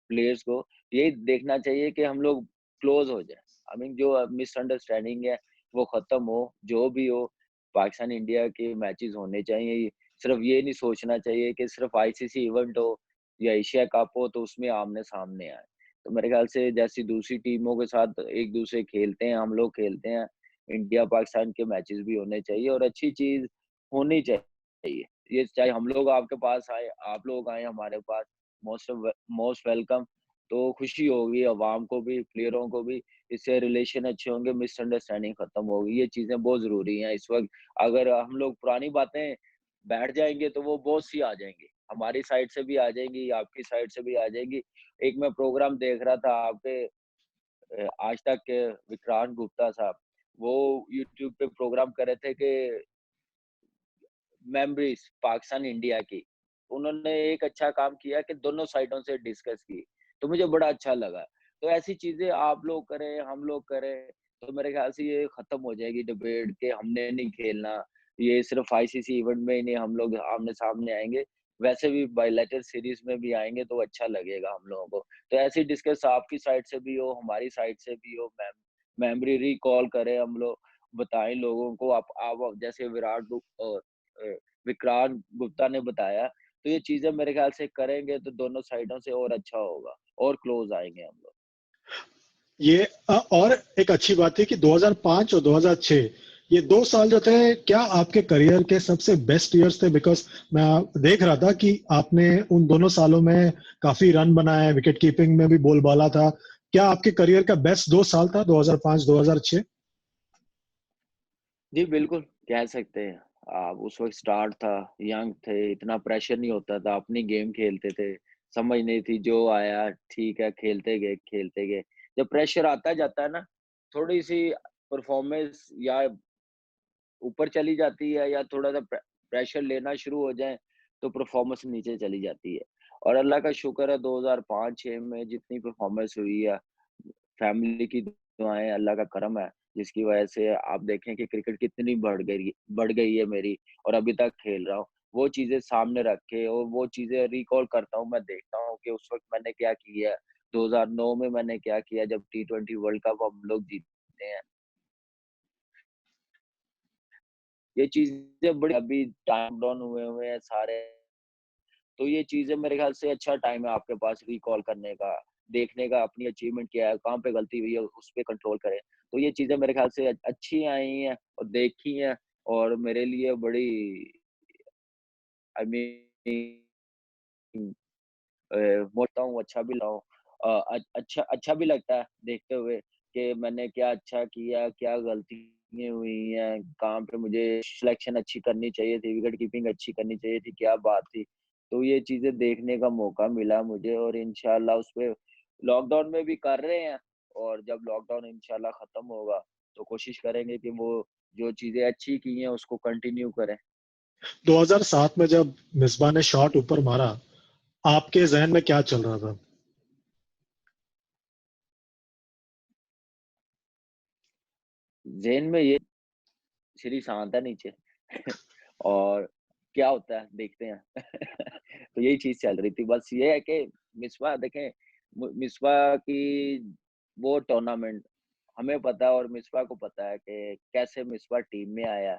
प्लेयर्स को यही देखना चाहिए कि हम लोग क्लोज़ हो जाएँ। आई मीन जो मिसअंडरस्टैंडिंग है, वो ख़त्म हो, जो भी हो, पाकिस्तान इंडिया के मैचेज़ होने चाहिए। सिर्फ़ ये नहीं सोचना चाहिए कि सिर्फ़ आईसीसी इवेंट हो या एशिया कप हो तो उसमें आमने-सामने आएँ। तो मेरे ख्याल से जैसी दूसरी टीमों के साथ एक-दूसरे खेलते हैं, हम लोग खेलते हैं, इंडिया-पाकिस्तान के मैचेस भी होने चाहिए और अच्छी चीज़ होनी चाहिए। ये चाहे हम लोग आपके पास आएँ, आप लोग आएँ हमारे पास, मोस्ट वेलकम। तो खुशी होगी अवाम को भी, प्लेयरों को भी, इससे रिलेशन अच्छे होंगे, मिसअंडरस्टैंडिंग खत्म होगी। ये चीज़ें बहुत ज़रूरी हैं इस वक़्त। अगर हम लोग पुरानी बातें बैठ जाएँगे तो वो बहुत-सी आ जाएँगी। हमारी साइड से भी आ जाएँगी, आपकी साइड से भी आ जाएँगी। एक मैं प्रोग्राम देख रहा था आपके आज तक के विक्रांत गुप्ता साहब, वो यूट्यूब पे प्रोग्राम कर रहे थे कि मेमोरीज़ पाकिस्तान इंडिया की। उन्होंने एक अच्छा काम किया कि दोनों साइडों से डिस्कस की, तो मुझे बड़ा अच्छा लगा। तो ऐसी चीज़ें आप लोग करें, हम लोग करें, तो मेरे ख़्याल से ये ख़त्म हो जाएगी डिबेट कि हमने नहीं खेलना, ये सिर्फ़ आईसीसी इवेंट में ही नहीं हम लोग आमने-सामने आएँगे, वैसे भी बायलैटरल सीरीज़ में भी आएँगे तो अच्छा लगेगा हम लोगों को। तो ऐसी डिस्कस आपकी साइड से भी हो, हमारी साइड से भी हो, मेमोरी रिकॉल करें हम लोग, बताएँ लोगों को आप जैसे विक्रांत गुप्ता ने बताया, तो ये चीज़ें मेरे ख़्याल से करेंगे तो दोनों साइडों से और अच्छा होगा और क्लोज़ आएँगे हम लोग। ये और एक अच्छी बात है कि 2005 और 2006 ये 2 साल जो थे, क्या आपके करियर के सबसे बेस्ट ईयर्स थे? बिकॉज़ मैं देख रहा था कि आपने उन दोनों सालों में काफ़ी रन बनाए, विकेट कीपिंग में भी बोलबाला था। क्या आपके करियर का बेस्ट 2 साल था 2005-2006? जी, बिल्कुल, कह सकते हैं। आप उस वक़्त स्टार्ट था, यंग थे, इतना प्रेशर नहीं होता था, अपनी गेम खेलते थे, समझ नहीं थी, जो आया ठीक है, खेलते गए, खेलते गए। जब प्रेशर आता जाता है ना, थोड़ी-सी परफ़ॉर्मेंस या ऊपर चली जाती है या थोड़ा-सा प्रेशर लेना शुरू हो जाएँ, तो परफ़ॉर्मेंस नीचे चली जाती है। और अल्लाह का शुक्र है 2005-6 में जितनी परफ़ॉर्मेंस हुई है, फैमिली की दुआएँ, अल्लाह का करम है, जिसकी वजह से आप देखें कि क्रिकेट कितनी बढ़ गई है मेरी और अभी तक खेल रहा हूँ। वो चीज़ें सामने रख के और वो चीज़ें रिकॉल करता हूँ, मैं देखता हूँ कि उस वक़्त मैंने क्या किया, 2009 में मैंने क्या किया जब टी20 वर्ल्ड कप हम लोग जीते हैं। ये चीज़ें बड़ी अभी टाइम डाउन हुए हुए हैं सारे, तो ये चीज़ें मेरे ख़्याल से अच्छा टाइम है आपके पास रिकॉल करने का, देखने का अपनी अचीवमेंट क्या है, कहाँ पे गलती हुई है, उस पे कंट्रोल करें। तो ये चीज़ें मेरे ख़्याल से अच्छी आई हैं और देखी हैं और मेरे लिए बड़ी आई मीन अ, बोलता हूँ अच्छा भी लाऊँ अच्छा अच्छा भी लगता है देखते हुए कि मैंने क्या अच्छा किया, क्या गलतियाँ हुई हैं, कहाँ पे मुझे सिलेक्शन अच्छी करनी चाहिए थी, विकेट कीपिंग अच्छी करनी चाहिए थी, क्या बात थी। तो ये चीज़ें देखने का मौका मिला मुझे और इंशाल्लाह उसपे लॉकडाउन में भी कर रहे हैं और जब लॉकडाउन इंशाल्लाह खत्म होगा, तो कोशिश करेंगे कि वो जो चीज़ें अच्छी की हैं उसको कंटिन्यू करें। 2007 में जब मिसबा ने शॉट ऊपर मारा, आपके ज़हन में क्या चल रहा था? ज़हन में ये श्री शांत है नीचे और क्या होता है देखते हैं। तो यही चीज़ चल रही थी। बस ये है कि मिसबा देखें मिसबा की वो टूर्नामेंट हमें पता है और मिसबा को पता है कि कैसे मिसबा टीम में आया,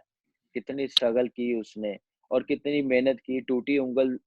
कितनी स्ट्रगल की उसने और कितनी मेहनत की, टूटी उँगल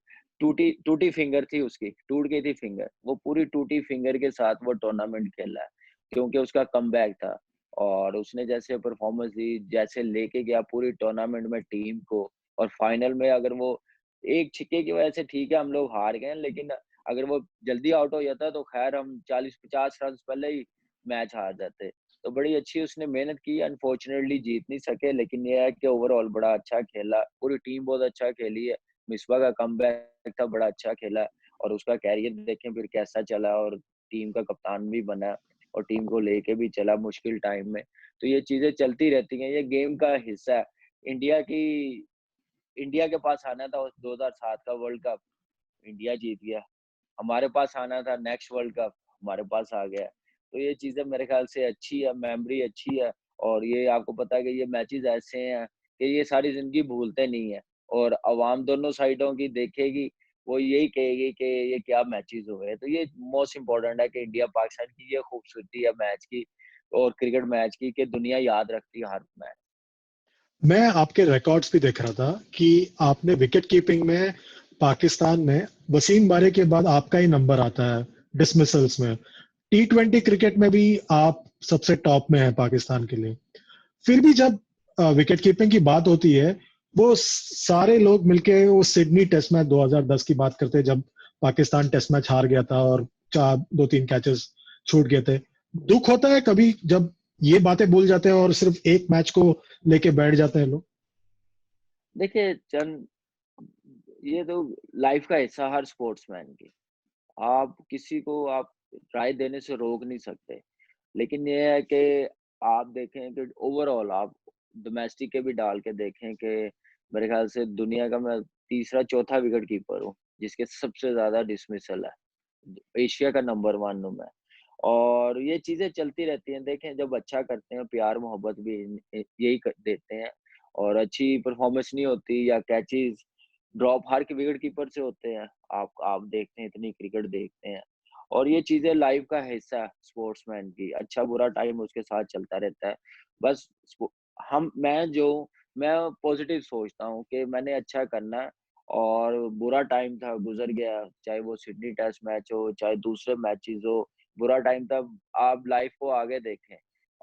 टूटी टूटी फिंगर थी उसकी, टूट गई थी फिंगर। वो पूरी टूटी फिंगर के साथ वो टूर्नामेंट खेला है, क्योंकि उसका कमबैक था और उसने जैसे परफॉर्मेंस दी, जैसे लेके गया पूरी टूर्नामेंट में टीम को और फाइनल में अगर वो एक छक्के की वजह से ठीक है हम लोग हार गए, लेकिन अगर वो जल्दी आउट हो जाता तो ख़ैर हम 40-50 रन्स पहले ही मैच हार जाते। तो बड़ी अच्छी उसने मेहनत की, अनफॉर्चुनेटली जीत नहीं सके, लेकिन ये है कि ओवरऑल बड़ा अच्छा खेला, पूरी टीम बहुत अच्छा खेली है। मिसबा का कमबैक था, बड़ा अच्छा खेला और उसका कैरियर देखें फिर कैसा चला और टीम का कप्तान भी बना और टीम को लेके भी चला मुश्किल टाइम में। तो ये चीज़ें चलती रहती हैं, ये गेम का हिस्सा है। इंडिया की इंडिया के पास आना था 2007 का वर्ल्ड कप, इंडिया जीत गया। हमारे पास आना था नेक्स्ट वर्ल्ड कप, हमारे पास आ गया। तो ये चीज़ें मेरे ख़्याल से अच्छी है, मेमोरी अच्छी है और ये आपको पता है कि ये मैचेज़ ऐसे हैं कि ये सारी ज़िंदगी भूलते नहीं हैं और अवाम दोनों साइडों की देखेगी, वो यही कहेगी कि ये क्या मैचेज़ हुए हैं। तो ये मोस्ट इम्पोर्टेंट है कि इंडिया-पाकिस्तान की ये खूबसूरती है मैच की और क्रिकेट मैच की कि दुनिया याद रखती है हर मैच। मैं आपके रिकॉर्ड्स भी देख रहा था कि आपने विकेट कीपिंग में पाकिस्तान में वसीम बारी के बाद आपका ही नंबर आता है डिसमिसल्स में। टी20 क्रिकेट में भी आप सबसे टॉप में हैं पाकिस्तान के लिए। फिर भी जब विकेट कीपिंग की बात होती है, वो सारे लोग मिलके वो सिडनी टेस्ट मैच 2010 की बात करते हैं, जब पाकिस्तान टेस्ट मैच हार गया था और चार दो तीन कैचेस छूट गए थे। दुख होता है कभी जब ये बातें भूल जाते हैं और सिर्फ एक मैच को लेके बैठ जाते हैं लोग? देखिए चंद ये तो लाइफ़ का हिस्सा हर स्पोर्ट्समैन की। आप किसी को आप राय देने से रोक नहीं सकते। लेकिन ये है कि आप देखें कि ओवरऑल आप डोमेस्टिक के भी डाल के देखें कि मेरे ख़्याल से दुनिया का मैं तीसरा चौथा विकेट कीपर हूँ, जिसके सबसे ज़्यादा डिसमिसल है। एशिया का नंबर 1 हूँ मैं। और ये चीज़ें चलती रहती हैं। देखें जब अच्छा करते हैं, प्यार-मोहब्बत भी यही देते हैं और अच्छी परफ़ॉर्मेंस नहीं होती या कैचेज़ ड्रॉप हर के विकेट कीपर से होते हैं। आप देखते हैं, इतनी क्रिकेट देखते हैं और ये चीज़ें लाइफ़ का हिस्सा है स्पोर्ट्समैन की। अच्छा-बुरा टाइम उसके साथ चलता रहता है। बस स्पो हम मैं पॉज़िटिव सोचता हूँ कि मैंने अच्छा करना है और बुरा टाइम था, गुज़र गया, चाहे वो सिडनी टेस्ट मैच हो, चाहे दूसरे मैचेज़ हो, बुरा टाइम था। आप लाइफ़ को आगे देखें,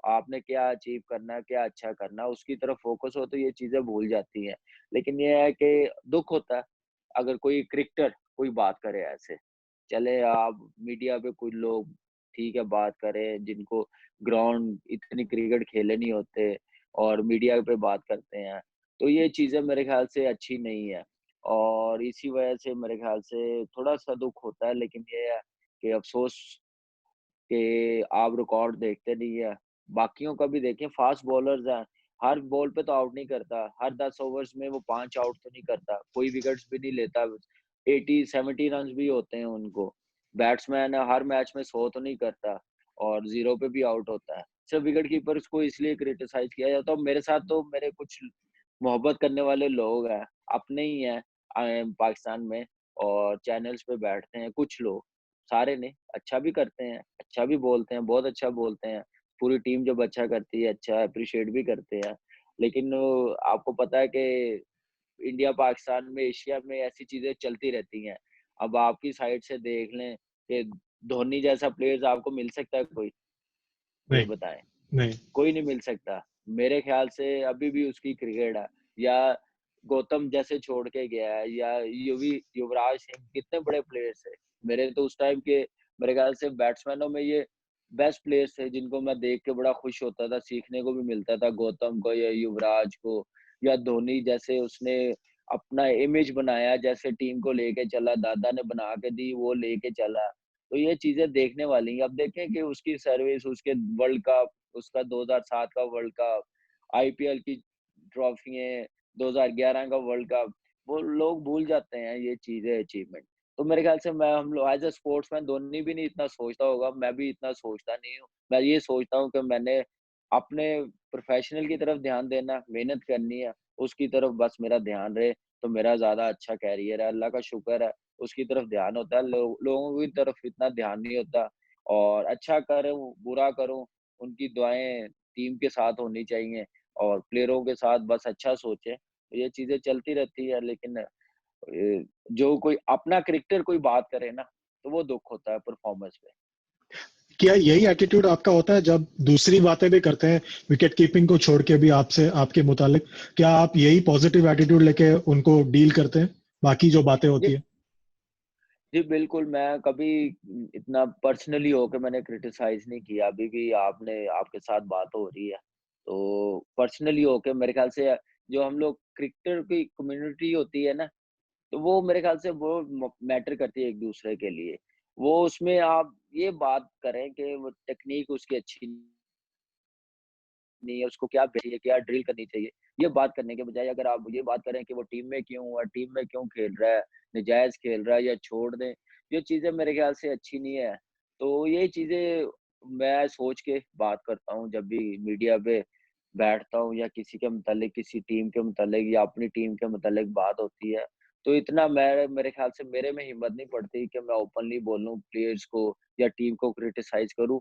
आपने क्या अचीव करना है, क्या अच्छा करना है, उसकी तरफ फ़ोकस हो तो ये चीज़ें भूल जाती हैं। लेकिन ये है कि दुःख होता है, अगर कोई क्रिकेटर कोई बात करे ऐसे। चले आप मीडिया पे कुछ लोग ठीक है बात करें, जिनको ग्राउंड इतनी क्रिकेट खेले नहीं होते और मीडिया पे बात करते हैं। तो ये चीज़ें मेरे ख़्याल से अच्छी नहीं है और इसी वजह से मेरे ख़्याल से थोड़ा-सा दुःख होता है, लेकिन ये है कि अफ़सोस कि आप रिकॉर्ड देखते नहीं है। बाकियों का भी देखें फास्ट बॉलर्स हैं, हर बॉल पे तो आउट नहीं करता, हर 10 ओवर्स में वो 5 आउट तो नहीं करता, कोई विकेट्स भी नहीं लेता, 80-70 रन्स भी होते हैं उनको। बैट्समैन हर मैच में 100 तो नहीं करता और 0 पे भी आउट होता है। सिर्फ विकेट कीपर्स को इसलिए क्रिटिसाइज़ किया जाता है और मेरे साथ तो मेरे कुछ मोहब्बत करने वाले लोग हैं, अपने ही हैं पाकिस्तान में और चैनल्स पे बैठते हैं कुछ लोग, सारे नहीं, अच्छा भी करते हैं, अच्छा भी बोलते हैं, बहुत अच्छा बोलते हैं। पूरी टीम जब अच्छा करती है, अच्छा एप्रिशिएट भी करते हैं। लेकिन आपको पता है कि इंडिया, पाकिस्तान में, एशिया में ऐसी चीज़ें चलती रहती हैं। अब आपकी साइड से देख लें कि धोनी जैसा प्लेयर्स आपको मिल सकता है कोई? ये नहीं, बताएँ। नहीं। कोई नहीं मिल सकता। मेरे ख़्याल से अभी भी उसकी क्रिकेट है या गौतम जैसे छोड़ के गया है या युवराज सिंह कितने बड़े प्लेयर्स थे। मेरे तो उस टाइम के मेरे ख़्याल से बैट्समैनों में ये बेस्ट प्लेयर्स थे जिनको मैं देख के बड़ा खुश होता था, सीखने को भी मिलता था गौतम को या युवराज को या धोनी जैसे उसने अपना इमेज बनाया, जैसे टीम को लेके चला, दादा ने बना के दी वो लेके चला। तो ये चीज़ें देखने वाली हैं। अब देखें कि उसकी सर्विस, उसके वर्ल्ड कप, उसका 2007 का वर्ल्ड कप, आईपीएल की ट्रॉफियाँ, 2011 का वर्ल्ड कप, वो लोग भूल जाते हैं ये चीज़ें, अचीवमेंट। तो मेरे ख्याल से मैं हम लोग एज़ अ स्पोर्ट्समैन, धोनी भी नहीं इतना सोचता होगा, मैं भी इतना सोचता नहीं हूँ। मैं ये सोचता हूँ कि मैंने अपने प्रोफ़ेशनल की तरफ ध्यान देना, मेहनत करनी है, उसकी तरफ बस मेरा ध्यान रहे, तो मेरा ज़्यादा अच्छा करियर है। अल्लाह का शुक्र है, उसकी तरफ ध्यान होता है, लोगों की तरफ इतना ध्यान नहीं होता। और अच्छा करूँ, बुरा करूँ, उनकी दुआएँ टीम के साथ होनी चाहिए और प्लेयरों के साथ बस अच्छा सोचें। तो ये चीज़ें चलती रहती है, लेकिन जो कोई अपना क्रिकेटर कोई बात करे ना, तो वो दुःख होता है परफ़ॉर्मेंस पे। क्या यही एटीट्यूड आपका होता है जब दूसरी बातें भी करते हैं विकेट कीपिंग को छोड़ के भी आपसे आपके मुतालिक, क्या आप यही पॉजिटिव एटीट्यूड लेके उनको डील करते हैं बाकी जो बातें जी, होती है? जी बिल्कुल, मैं कभी इतना पर्सनली होके मैंने क्रिटिसाइज़ नहीं किया। अभी भी आपके साथ बात हो रही है, तो पर्सनली होके मेरे ख़्याल से जो हम लोग क्रिकेटर की कम्युनिटी होती है ना, तो वो मेरे ख़्याल से वो मैटर करती है एक-दूसरे के लिए। वो उसमें आप ये बात करें कि वो टेक्नीक उसकी अच्छी नहीं है, उसको क्या चाहिए, क्या ड्रिल करनी चाहिए। ये बात करने के बजाय अगर आप ये बात करें कि वो टीम में क्यों खेल रहा है, नजायज़ खेल रहा है या छोड़ दें, ये चीज़ें मेरे ख़्याल से अच्छी नहीं है। तो ये चीज़ें मैं सोच के बात करता हूँ जब भी मीडिया पे बैठता हूँ या किसी के मुतालिक, किसी टीम के मुतालिक या अपनी टीम के मुतालिक बात होती है, तो इतना मैं मेरे ख़्याल से मेरे में हिम्मत नहीं पड़ती कि मैं ओपनली बोलूँ प्लेयर्स को या टीम को क्रिटिसाइज़ करूँ।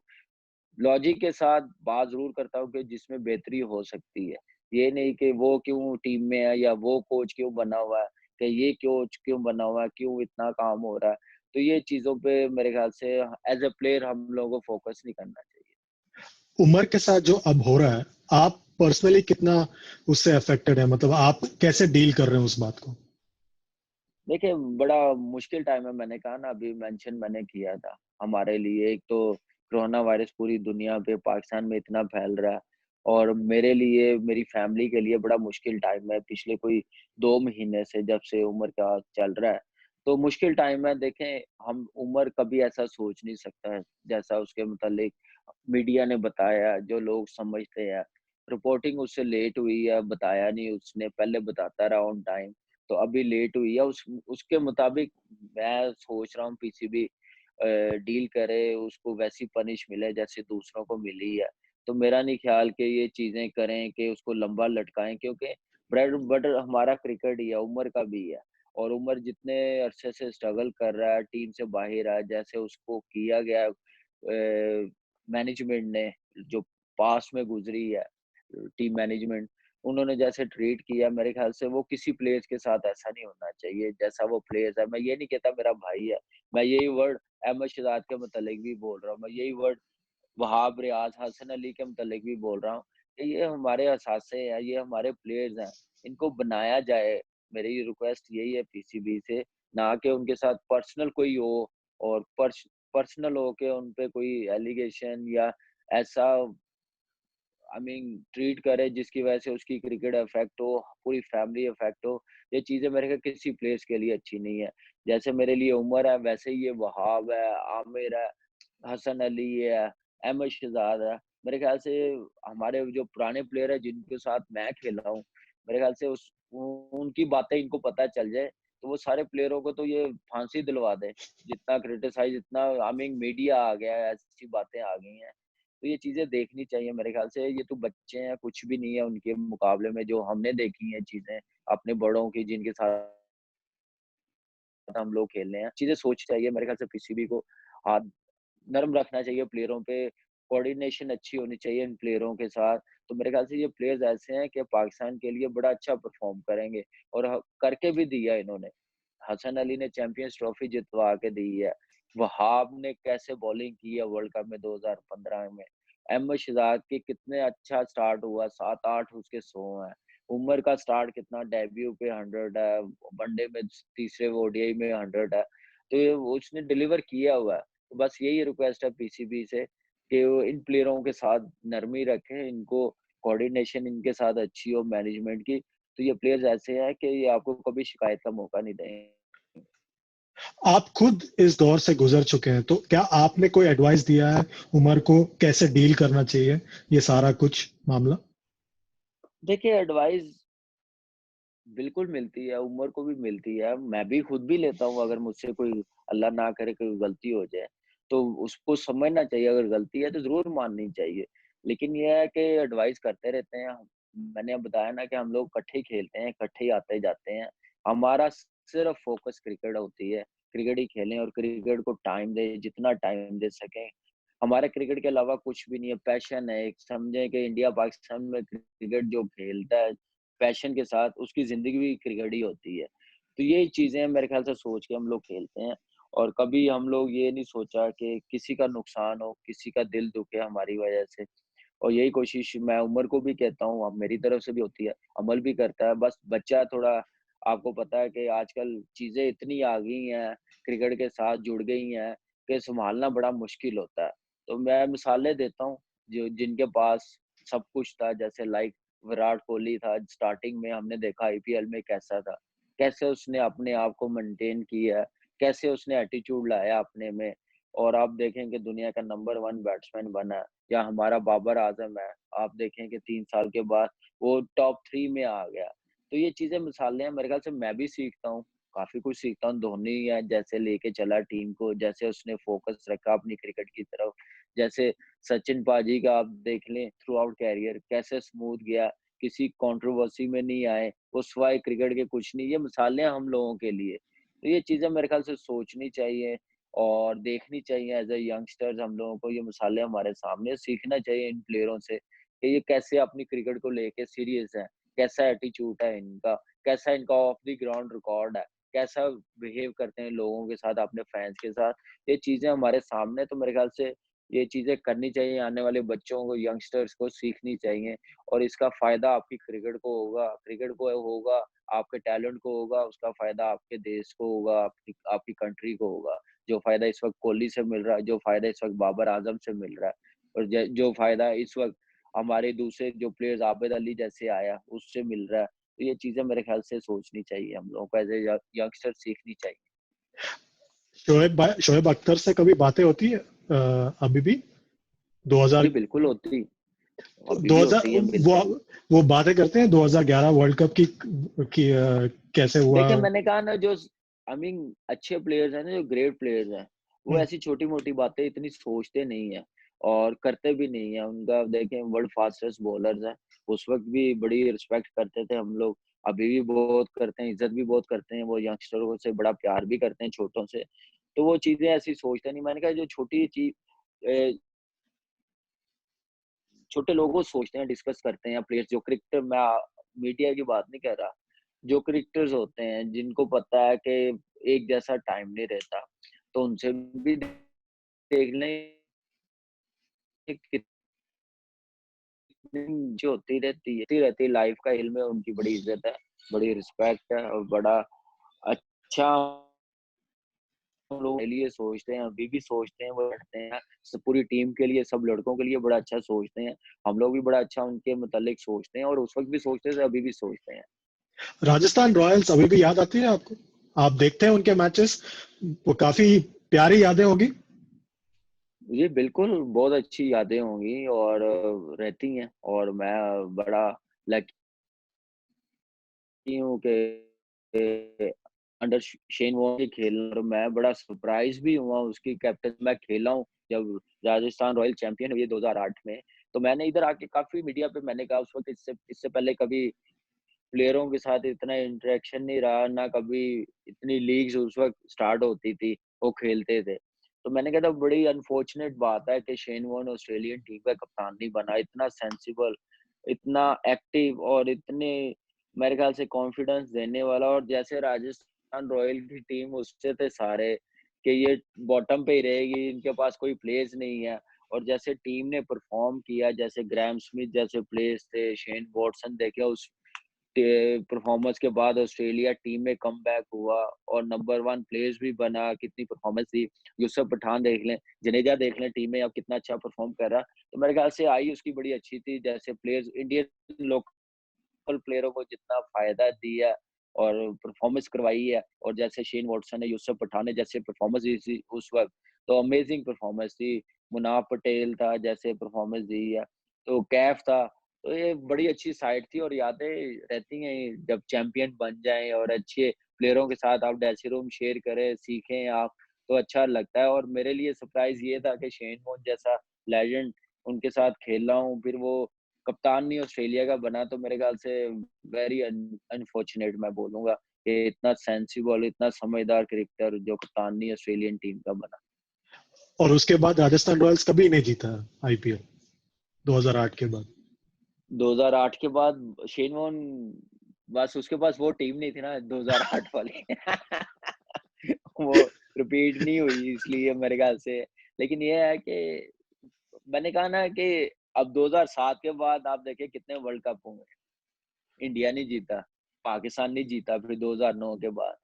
लॉजिक के साथ बात ज़रूर करता हूँ कि जिसमें बेहतरी हो सकती है। ये नहीं कि वो क्यों टीम में है या वो कोच क्यों बना हुआ है, कि ये कोच क्यों बना हुआ है, क्यों इतना काम हो रहा है। तो ये चीज़ों पे मेरे ख़्याल से एज़ अ प्लेयर हम लोगों को फ़ोकस नहीं करना चाहिए। उम्र के साथ जो अब हो रहा है, आप पर्सनली कितना उससे अफेक्टेड है? मतलब आप कैसे डील कर रहे हैं उस बात को? देखिए, बड़ा मुश्किल टाइम है, मैंने कहा ना, अभी मेंशन मैंने किया था। हमारे लिए एक तो कोरोना वायरस पूरी दुनिया पे, पाकिस्तान में इतना फैल रहा है और मेरे लिए, मेरी फैमिली के लिए बड़ा मुश्किल टाइम है पिछले कोई 2 महीने से, जब से उम्र का चल रहा है। तो मुश्किल टाइम है, देखें, हम उम्र कभी ऐसा सोच नहीं सकता है, जैसा उसके मुतालिक मीडिया ने बताया, जो लोग समझते हैं। रिपोर्टिंग उससे लेट हुई है, बताया नहीं उसने, पहले बताता रहा ऑन टाइम। तो अभी लेट हुई है, उसके मुताबिक मैं सोच रहा हूँ पीसीबी डील करे, उसको वैसी पनिश मिले जैसे दूसरों को मिली है। तो मेरा नहीं ख्याल कि ये चीज़ें करें कि उसको लंबा लटकाएँ, क्योंकि ब्रेड बटर हमारा क्रिकेट ही है, उम्र का भी है। और उमर जितने अरसे से स्ट्रगल कर रहा है, टीम से बाहर है, जैसे उसको किया गया मैनेजमेंट ने, जो पास में गुज़री है टीम मैनेजमेंट, उन्होंने जैसे ट्रीट किया, मेरे ख़्याल से वो किसी प्लेयर्स के साथ ऐसा नहीं होना चाहिए, जैसा वो प्लेयर्स है। मैं ये नहीं कहता मेरा भाई है, मैं यही वर्ड अहमद शहज़ाद के मुतालिक भी बोल रहा हूँ, मैं यही वर्ड वहाब, रियाज, हसन अली के मुतालिक भी बोल रहा हूँ कि ये हमारे असासे हैं, ये हमारे प्लेयर्स हैं, इनको बनाया जाए। मेरी रिक्वेस्ट यही है पीसीबी से, ना कि उनके साथ पर्सनल कोई हो और पर्सनल हो के उन पे कोई एलिगेशन या ऐसा ट्रीट करे जिसकी वजह से उसकी क्रिकेट इफेक्ट हो, पूरी फैमिली इफेक्ट हो। ये चीज़ें मेरे ख्याल किसी प्लेयर्स के लिए अच्छी नहीं है। जैसे मेरे लिए उमर है, वैसे ही ये वहाब है, आमिर है, हसन अली है, अहमद शहज़ाद है। मेरे ख्याल से हमारे जो पुराने प्लेयर हैं जिनके साथ मैं खेला हूँ, मेरे ख्याल से उनकी बातें इनको पता चल जाए, तो वो सारे प्लेयरों को तो ये फांसी दिलवा दें। जितना क्रिटिसाइज़, इतना मीडिया आ गया है, ऐसी बातें आ गई हैं। तो ये चीज़ें देखनी चाहिए मेरे ख़्याल से, ये तो बच्चे हैं, कुछ भी नहीं है उनके मुकाबले में जो हमने देखी हैं चीज़ें, अपने बड़ों की जिनके साथ हम लोग खेल रहे हैं। चीज़ें सोचनी चाहिए मेरे ख़्याल से पीसीबी को, हाथ नर्म रखना चाहिए प्लेयरों पे, कोऑर्डिनेशन अच्छी होनी चाहिए इन प्लेयरों के साथ। तो मेरे ख़्याल से ये प्लेयर्स ऐसे हैं कि पाकिस्तान के लिए बड़ा अच्छा परफ़ॉर्म करेंगे और करके भी दिया इन्होंने। हसन अली ने चैंपियंस ट्रॉफी जितवा के दी है। वहाब ने कैसे बॉलिंग की है वर्ल्ड कप में 2015 में। अहमद शहजाद के कितने अच्छा स्टार्ट हुआ, 7-8 उसके 100 हैं। उमर का स्टार्ट कितना, डेब्यू पे 100 है, वनडे में तीसरे ओडीआई में 100 है। तो ये उसने डिलीवर किया हुआ है। तो बस यही रिक्वेस्ट है पीसीबी से कि वो इन प्लेयरों के साथ नरमी रखें, इनको कोऑर्डिनेशन इनके साथ अच्छी हो मैनेजमेंट की, तो ये प्लेयर्स ऐसे हैं कि ये आपको कभी शिकायत का मौका नहीं देंगे। आप खुद इस दौर से गुजर चुके हैं, तो क्या आपने कोई एडवाइस दिया है उमर को कैसे डील करना चाहिए ये सारा कुछ मामला? देखिए एडवाइस बिल्कुल मिलती है, उमर को भी मिलती है, मैं भी खुद भी लेता हूँ अगर मुझसे कोई अल्लाह ना करे कोई गलती हो जाए, तो उसको समझना चाहिए अगर गलती है तो ज़रूर माननी चाहिए। लेकिन ये है कि एडवाइस करते रहते हैं हम, मैंने अब बताया ना कि हम लोग इकट्ठे ही खेलते हैं, इकट्ठे ही आते-जाते हैं। हमारा सिर्फ़ फ़ोकस क्रिकेट होती है, क्रिकेट ही खेलें और क्रिकेट को टाइम दें, जितना टाइम दे सकें। हमारा क्रिकेट के अलावा कुछ भी नहीं है, पैशन है एक समझें कि इंडिया-पाकिस्तान में क्रिकेट जो खेलता है पैशन के साथ उसकी ज़िंदगी भी क्रिकेट ही होती है। तो ये चीज़ें मेरे ख़्याल से सोच के हम लोग खेलते हैं और कभी हम लोग ये नहीं सोचा कि किसी का नुकसान हो, किसी का दिल दुखे हमारी वज़ह से और यही कोशिश मैं उमर को भी कहता हूँ, अब मेरी तरफ से भी होती है, अमल भी करता है। बस बच्चा थोड़ा आपको पता है कि आजकल चीज़ें इतनी आ गई हैं, क्रिकेट के साथ जुड़ गई हैं कि सँभालना बड़ा मुश्किल होता है। तो मैं मिसालें देता हूँ, जो जिनके पास सब कुछ था जैसे लाइक विराट कोहली था, स्टार्टिंग में हमने देखा आईपीएल में कैसा था। कैसे उसने अपने आप को मेंटेन किया, कैसे उसने एटीट्यूड लाया अपने में और आप देखें कि दुनिया का नंबर 1 बैट्समैन बना है या हमारा बाबर आज़म है, आप देखें कि 3 साल के बाद वो टॉप 3 में आ गया। तो ये चीज़ें मिसालें हैं, मेरे ख्याल से मैं भी सीखता हूँ, काफ़ी कुछ सीखता हूँ। धोनी है जैसे लेके चला टीम को, जैसे उसने फ़ोकस रखा अपनी क्रिकेट की तरफ, जैसे सचिन पाजी का आप देख लें थ्रू आउट कैरियर कैसे स्मूथ गया, किसी कंट्रोवर्सी में नहीं आए, वो सिवाय क्रिकेट के कुछ नहीं, ये मिसालें हैं हम लोगों के लिए। तो ये चीज़ें मेरे ख्याल से सोचनी चाहिए और देखनी चाहिए एज़ अ यंगस्टर्स हम लोगों को ये मिसालें हमारे सामने सीखना चाहिए इन प्लेयरों से, कि ये कैसे अपनी क्रिकेट को लेके सीरियस हैं, कैसा एटीट्यूड है इनका, कैसा इनका ऑफ द ग्राउंड रिकॉर्ड है, कैसा बिहेव करते हैं लोगों के साथ, अपने फैन्स के साथ। ये चीज़ें हमारे सामने तो मेरे ख्याल से ये चीज़ें करनी चाहिए, आने वाले बच्चों को, यंगस्टर्स को सीखनी चाहिए और इसका फ़ायदा आपकी क्रिकेट को होगा, आपके टैलेंट को होगा, उसका फ़ायदा आपके देश को होगा, आपकी आपकी कंट्री को होगा। जो फ़ायदा इस वक़्त कोहली से मिल रहा है, जो फ़ायदा इस वक़्त बाबर आज़म से मिल रहा है और ज जो फ़ायदा इस वक़्त हमारे दूसरे जो प्लेयर्स आबिद अली जैसे आया, उससे मिल रहा है। तो ये चीज़ें मेरे ख़्याल से सोचनी चाहिए हम लोगों को एज़ अ यंगस्टर सीखनी चाहिए। शोएब अख्तर से कभी बातें होती है अभी भी? 2000 जी, बिल्कुल होती अभी भी 2000 होती है, वो मिलते हैं। वो बातें करते हैं 2011 वर्ल्ड कप की कैसे हुआ? देखिए, मैंने कहा ना जो आई मीन अच्छे प्लेयर्स हैं ना, जो ग्रेट प्लेयर्स हैं, वो हुँ, ऐसी छोटी-मोटी बातें इतनी सोचते नहीं हैं और करते भी नहीं हैं। उनका देखें वर्ल्ड फास्टेस्ट बॉलर्स हैं, उस वक़्त भी बड़ी रिस्पेक्ट करते थे हम लोग, अभी भी बहुत करते हैं, इज़्ज़त भी बहुत करते हैं, वो यंगस्टरों से बड़ा प्यार भी करते हैं छोटों से। तो वो चीज़ें ऐसी सोचते नहीं मैंने कहा जो छोटी चीज़ अ, छोटे लोगों को सोचते हैं, डिस्कस करते हैं प्लेयर्स जो क्रिकेटर मीडिया की बात नहीं कर रहा। जो क्रिकेटर्स होते हैं, जिनको पता है कि एक जैसा टाइम नहीं रहता, तो उनसे भी देख लें कि कितनी जो होती रहती है लाइफ का इल्म है, उनकी बड़ी इज़्ज़त है, बड़ी रिस्पेक्ट है और बड़ा अच्छा हम लोग के लिए सोचते हैं, अभी भी सोचते हैं, वो लड़ते हैं, पूरी टीम के लिए, सब लड़कों के लिए बड़ा अच्छा सोचते हैं। हम लोग भी बड़ा अच्छा उनके मुतालिक सोचते हैं और उस वक़्त भी सोचते थे, अभी भी सोचते हैं। राजस्थान रॉयल्स अभी भी याद आती है आपको? आप देखते हैं उनके मैचेस? वो काफ़ी प्यारी यादें होगी। जी, बिल्कुल, बहुत अच्छी यादें होंगी और रहती हैं और मैं बड़ा लकी हूँ कि अंडर शेन वॉर्न के खेल और मैं बड़ा सरप्राइज़ भी हुआ उसकी कैप्टन मैं खेला हूँ, जब राजस्थान रॉयल चैंपियन हुई है 2008 में। तो मैंने इधर आके काफ़ी मीडिया पे मैंने कहा उस वक़्त इससे पहले कभी प्लेयरों के साथ इतना इंटरेक्शन नहीं रहा, ना कभी इतनी लीग्स उस वक़्त स्टार्ट होती थी, वो खेलते थे। तो मैंने कहा था बड़ी अनफॉर्चुनेट बात है कि शेन वॉर्न ऑस्ट्रेलियन टीम का कप्तान नहीं बना, इतना सेंसिबल, इतना एक्टिव और इतने मेरे ख़्याल से कॉन्फिडेंस देने वाला और जैसे राजस्थान रॉयल की टीम उससे थे सारे कि ये बॉटम पे ही रहेगी, इनके पास कोई प्लेयर्स नहीं है और जैसे टीम ने परफ़ॉर्म किया, जैसे ग्राहम स्मिथ जैसे प्लेयर्स थे, शेन वॉटसन देखे उस परफॉर्मेंस के बाद ऑस्ट्रेलिया टीम में कमबैक हुआ और नंबर 1 प्लेयर्स भी बना, कितनी परफॉर्मेंस थी। यूसुफ पठान देख लें, जडेजा देख लें टीम में अब कितना अच्छा परफॉर्म कर रहा है। तो मेरे ख्याल से आई उसकी बड़ी अच्छी थी, जैसे प्लेयर्स इंडियन लोकल प्लेयरों को जितना फ़ायदा दिया और परफॉर्मेंस करवाई है, और जैसे शेन वॉटसन ने, यूसुफ पठान ने जैसे परफॉर्मेंस दी थी उस वक़्त, तो अमेजिंग परफॉर्मेंस थी। मुनाफ पटेल था, जैसे परफॉर्मेंस दी है, तो कैफ था, तो ये बड़ी अच्छी साइड थी और यादें रहती हैं जब चैंपियन बन जाएँ और अच्छे प्लेयरों के साथ आप ड्रेसिंग रूम शेयर करें, सीखें आप, तो अच्छा लगता है। और मेरे लिए सरप्राइज़ ये था कि शेन वॉर्न जैसा लेजेंड उनके साथ खेला हूँ, फिर वो कप्तान नहीं ऑस्ट्रेलिया का बना, तो मेरे ख्याल से वेरी अनफॉर्चुनेट मैं बोलूँगा कि इतना सेंसिबल, इतना समझदार क्रिकेटर जो कप्तान नहीं ऑस्ट्रेलियन टीम का बना। और उसके बाद राजस्थान रॉयल्स कभी नहीं जीता आईपीएल 2008 के बाद। 2008 के बाद शेन वॉर्न, बस उसके पास वो टीम नहीं थी ना 2008 वाली। वो रिपीट नहीं हुई इसलिए मेरे ख्याल से। लेकिन ये है कि मैंने कहा ना कि अब 2007 के बाद आप देखिए कितने वर्ल्ड कप होंगे। इंडिया नहीं जीता, पाकिस्तान नहीं जीता फिर 2009 के बाद।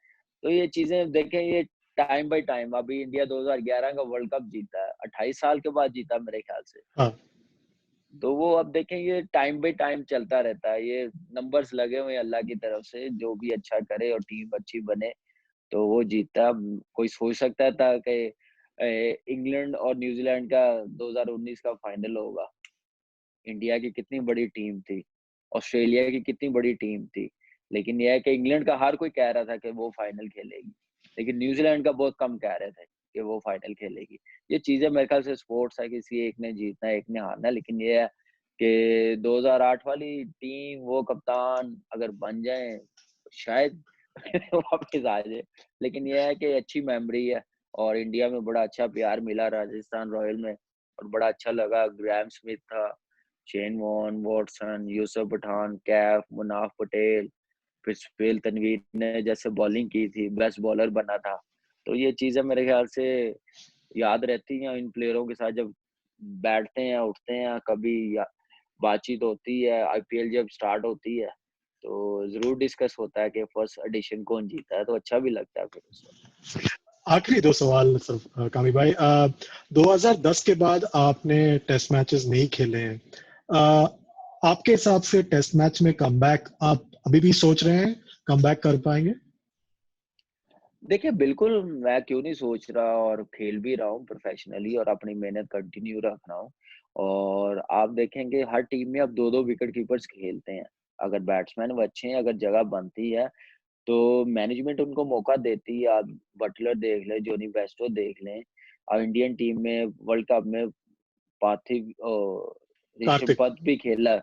तो ये चीज़ें देखें, ये टाइम बाय टाइम, अभी इंडिया 2011 का वर्ल्ड कप जीता है, 28 साल के बाद जीता मेरे ख्याल से। हाँ। तो वो अब देखें, ये टाइम बाय टाइम चलता रहता है, ये नंबर्स लगे हुए हैं अल्लाह की तरफ से, जो भी अच्छा करे और टीम अच्छी बने तो वो जीता। अब कोई सोच सकता था कि इंग्लैंड और न्यूजीलैंड का 2019 का फाइनल होगा। इंडिया की कितनी बड़ी टीम थी, ऑस्ट्रेलिया की कितनी बड़ी टीम थी, लेकिन ये है कि इंग्लैंड का हर कोई कह रहा था कि वो फाइनल खेलेगी, लेकिन न्यूजीलैंड का बहुत कम कह रहे थे कि वो फाइनल खेलेगी। ये चीज़ें मेरे ख्याल से स्पोर्ट्स है, किसी एक ने जीतना है, एक ने हारना है, लेकिन ये है कि 2008 वाली टीम, वो कप्तान अगर बन जाए, तो शायद वापस आ जाए। लेकिन ये है कि अच्छी मेमोरी है और इंडिया में बड़ा अच्छा प्यार मिला राजस्थान रॉयल में, और बड़ा अच्छा लगा। ग्राहम स्मिथ था, Shane Warne, Watson, Yusuf Pathan, Kaif, Munaf Patel, फिर सुहेल तनवीर ने जैसे बॉलिंग की थी, बेस्ट बॉलर बना था। तो ये चीज़ें मेरे ख्याल से याद रहती हैं इन प्लेयरों के साथ जब बैठते हैं, उठते हैं, कभी या बातचीत होती है, आईपीएल जब स्टार्ट होती है, तो ज़रूर डिस्कस होता है कि फर्स्ट एडिशन कौन जीता है, तो अच्छा भी लगता है फिर उस वक़्त। आखिरी दो सवाल सिर्फ कामी भाई, 2010 के बाद आपने टेस्ट मैचेस नहीं खेले हैं। आपके हिसाब से टेस्ट मैच में कमबैक आप अभी भी सोच रहे हैं कमबैक कर पाएंगे? देखिए, बिल्कुल, मैं क्यों नहीं सोच रहा, और खेल भी रहा हूँ प्रोफ़ेशनली और अपनी मेहनत कंटिन्यू रख रहा हूँ। और आप देखेंगे हर टीम में अब 2-2 विकेट कीपर्स खेलते हैं। अगर बैट्समैन वो अच्छे हैं, अगर जगह बनती है, तो मैनेजमेंट उनको मौका देती है। आप बटलर देख लें, जॉनी बेस्टो देख लें। इंडियन टीम में वर्ल्ड कप में पार्थिव ऋषभ कार्तिक। पंत भी खेला,